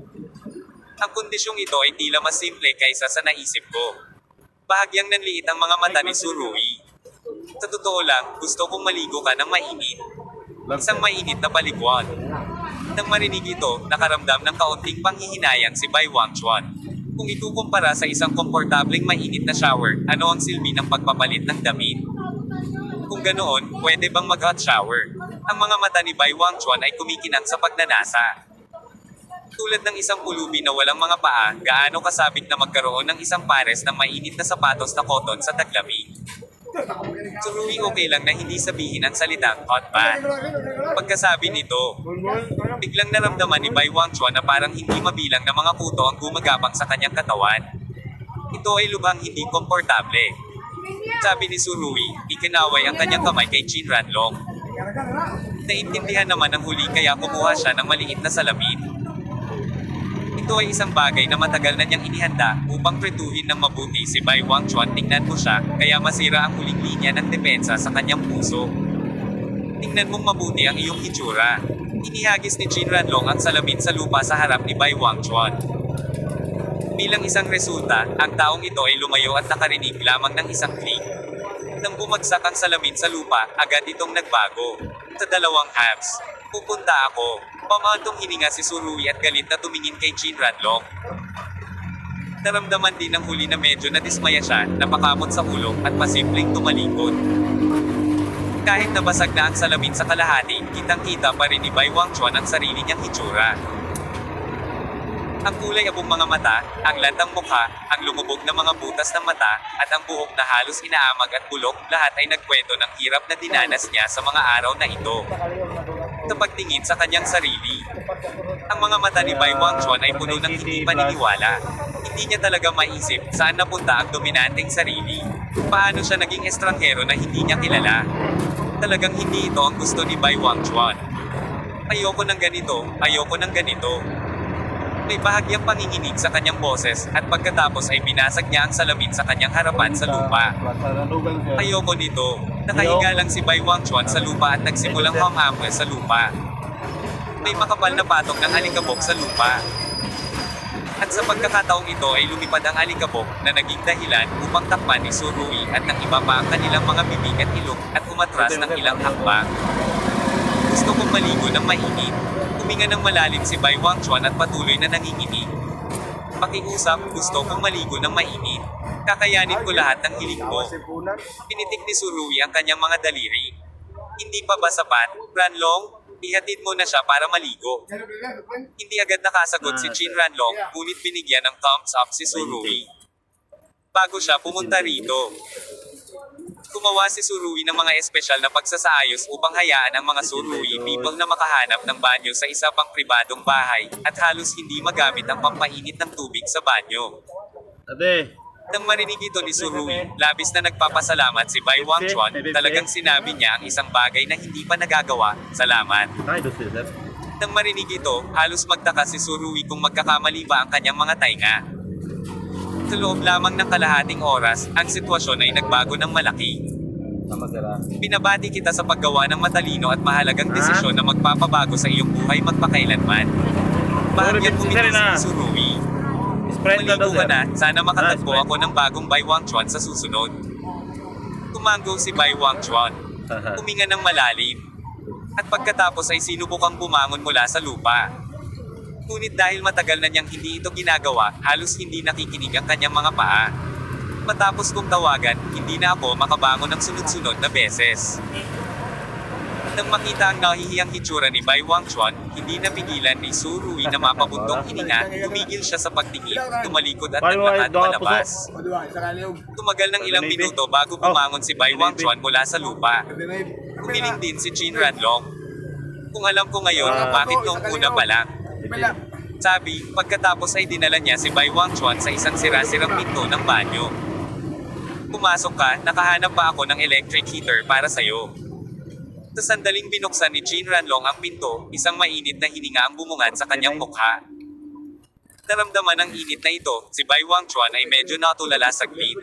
Ang kondisyong ito ay tila mas simple kaysa sa naisip ko. Bahagyang nanliit ang mga mata ni Surui. Sa totoo lang, gusto kong maligo ka ng mainit. Isang mainit na paliguan. Nang marinig ito, nakaramdam ng kaunting panghihinayang si Bai Wangchuan. Kung ikukumpara sa isang komportableng mainit na shower, ano ang silbi ng pagpapalit ng damit? Kung ganoon, pwede bang mag-hot shower? Ang mga mata ni Bai Wangchuan ay kumikinang sa pagnanasa. Tulad ng isang pulubi na walang mga paa, gaano kasabik na magkaroon ng isang pares ng mainit na sapatos na cotton sa taglamig. Surui okay lang na hindi sabihin ang salitang hot bath. Pagkasabi nito, biglang naramdaman ni Bai Wangchuan na parang hindi mabilang na mga kuto ang gumagapang sa kanyang katawan. Ito ay lubhang hindi komportable. Sabi ni Surui, ikinaway ang kanyang kamay kay Qin Ranlong. Naintindihan naman ang huli kaya kumuha siya ng maliit na salamin. Ito ay isang bagay na matagal na niyang inihanda upang pretuhin ng mabuti si Bai Wangchuan. Tingnan mo siya, kaya masira ang huling linya ng depensa sa kanyang puso. Tingnan mong mabuti ang iyong hitsura. Inihagis ni Qin Ranlong ang salamin sa lupa sa harap ni Bai Wangchuan. Bilang isang resulta, ang taong ito ay lumayo at nakarinig lamang ng isang click. Nang bumagsak ang salamin sa lupa, agad itong nagbago. Sa dalawang halves, pupunta ako. Pamantong hininga si Surui at galit na tumingin kay Qin Ranlong. Naramdaman din ng huli na medyo nadismaya siya, napakamot sa ulo, at pasimpleng tumalikod. Kahit nabasag na ang salamin sa kalahati, kitang-kita pa rin ni Bai Wangchuan ang sarili niyang hitsura. Ang kulay abong mga mata, ang lantang mukha, ang lumubog na mga butas ng mata, at ang buhok na halos inaamag at bulok, lahat ay nagkwento ng hirap na dinanas niya sa mga araw na ito. Sa pagtingin sa kanyang sarili, ang mga mata ni Bai Wangchuan ay puno ng hindi paniniwala. Hindi niya talaga maisip saan napunta ang dominanteng sarili. Paano siya naging estranghero na hindi niya kilala? Talagang hindi ito ang gusto ni Bai Wangchuan. Ayoko ng ganito, ayoko ng ganito. May bahagyang panginginig sa kanyang boses, at pagkatapos ay binasag niya ang salamin sa kanyang harapan sa lupa. Ayoko nito. Nakahiga lang si Bai Wangchuan sa lupa at nagsimulang humamper sa lupa. May makapal na patok ng alikabok sa lupa. At sa pagkakataong ito ay lumipad ang alikabok na naging dahilan upang takpan ni Surui at ng iba pa ang kanilang mga bibig at ilong at umatras ng ilang hakbang. Gusto kong maligo ng mainit. Huminga ng malalim si Bai Wangchuan at patuloy na nanginginig. Pakiusap, gusto kong maligo ng mainit. Kakayanin ko lahat ng hiling mo. Pinitik ni Surui ang kanyang mga daliri. Hindi pa ba sapat, Ranlong? Ihatid mo na siya para maligo. Hindi agad nakasagot si Qin Ranlong, ngunit binigyan ng thumbs up si Surui. Bago siya pumunta rito. Gumawa si Surui ng mga espesyal na pagsasaayos upang hayaan ang mga Surui people na makahanap ng banyo sa isa pang pribadong bahay, at halos hindi magamit ang pampainit ng tubig sa banyo. Nang marinig ito ni Surui, labis na nagpapasalamat si Bai Wangchuan, talagang sinabi niya ang isang bagay na hindi pa nagagawa, salamat. Nang marinig ito, halos magtaka si Surui kung magkakamali ba ang kanyang mga tainga. Sa loob lamang ng kalahating oras, ang sitwasyon ay nagbago ng malaki. Binabati kita sa paggawa ng matalino at mahalagang desisyon na magpapabago sa iyong buhay magpakailanman. Bahagyan bumiti si Surui. Maligo ka na, sana makatagpo ako ng bagong Bai Wangchuan sa susunod. Tumanggo si Bai Wangchuan. Huminga ng malalim. At pagkatapos ay sinubukang bumangon mula sa lupa. Ngunit dahil matagal na niyang hindi ito ginagawa, halos hindi nakikinig ang kanyang mga paa. Matapos kong tawagan, hindi na ako makabangon ng sunod-sunod na beses. Nang makita ang nahihiyang hitsura ni Bai Wangchuan, hindi napigilan ni Surui na mapabundong hininga, tumigil siya sa pagtingin, tumalikod at naglakad palabas. Tumagal ng ilang minuto bago bumangon si Bai Wangchuan mula sa lupa. Umiling din si Qin Ranlong. Kung alam ko ngayon, bakit noong una pa lang? Sabi, pagkatapos ay dinala niya si Bai Wangchuan sa isang sira-sirang pinto ng banyo. Pumasok ka, nakahanap pa ako ng electric heater para sa'yo. Sa sandaling binuksan ni Qin Ranlong ang pinto, isang mainit na hininga ang bumungad sa kanyang mukha. Naramdaman ng init na ito, si Bai Wangchuan ay medyo natulala saglit.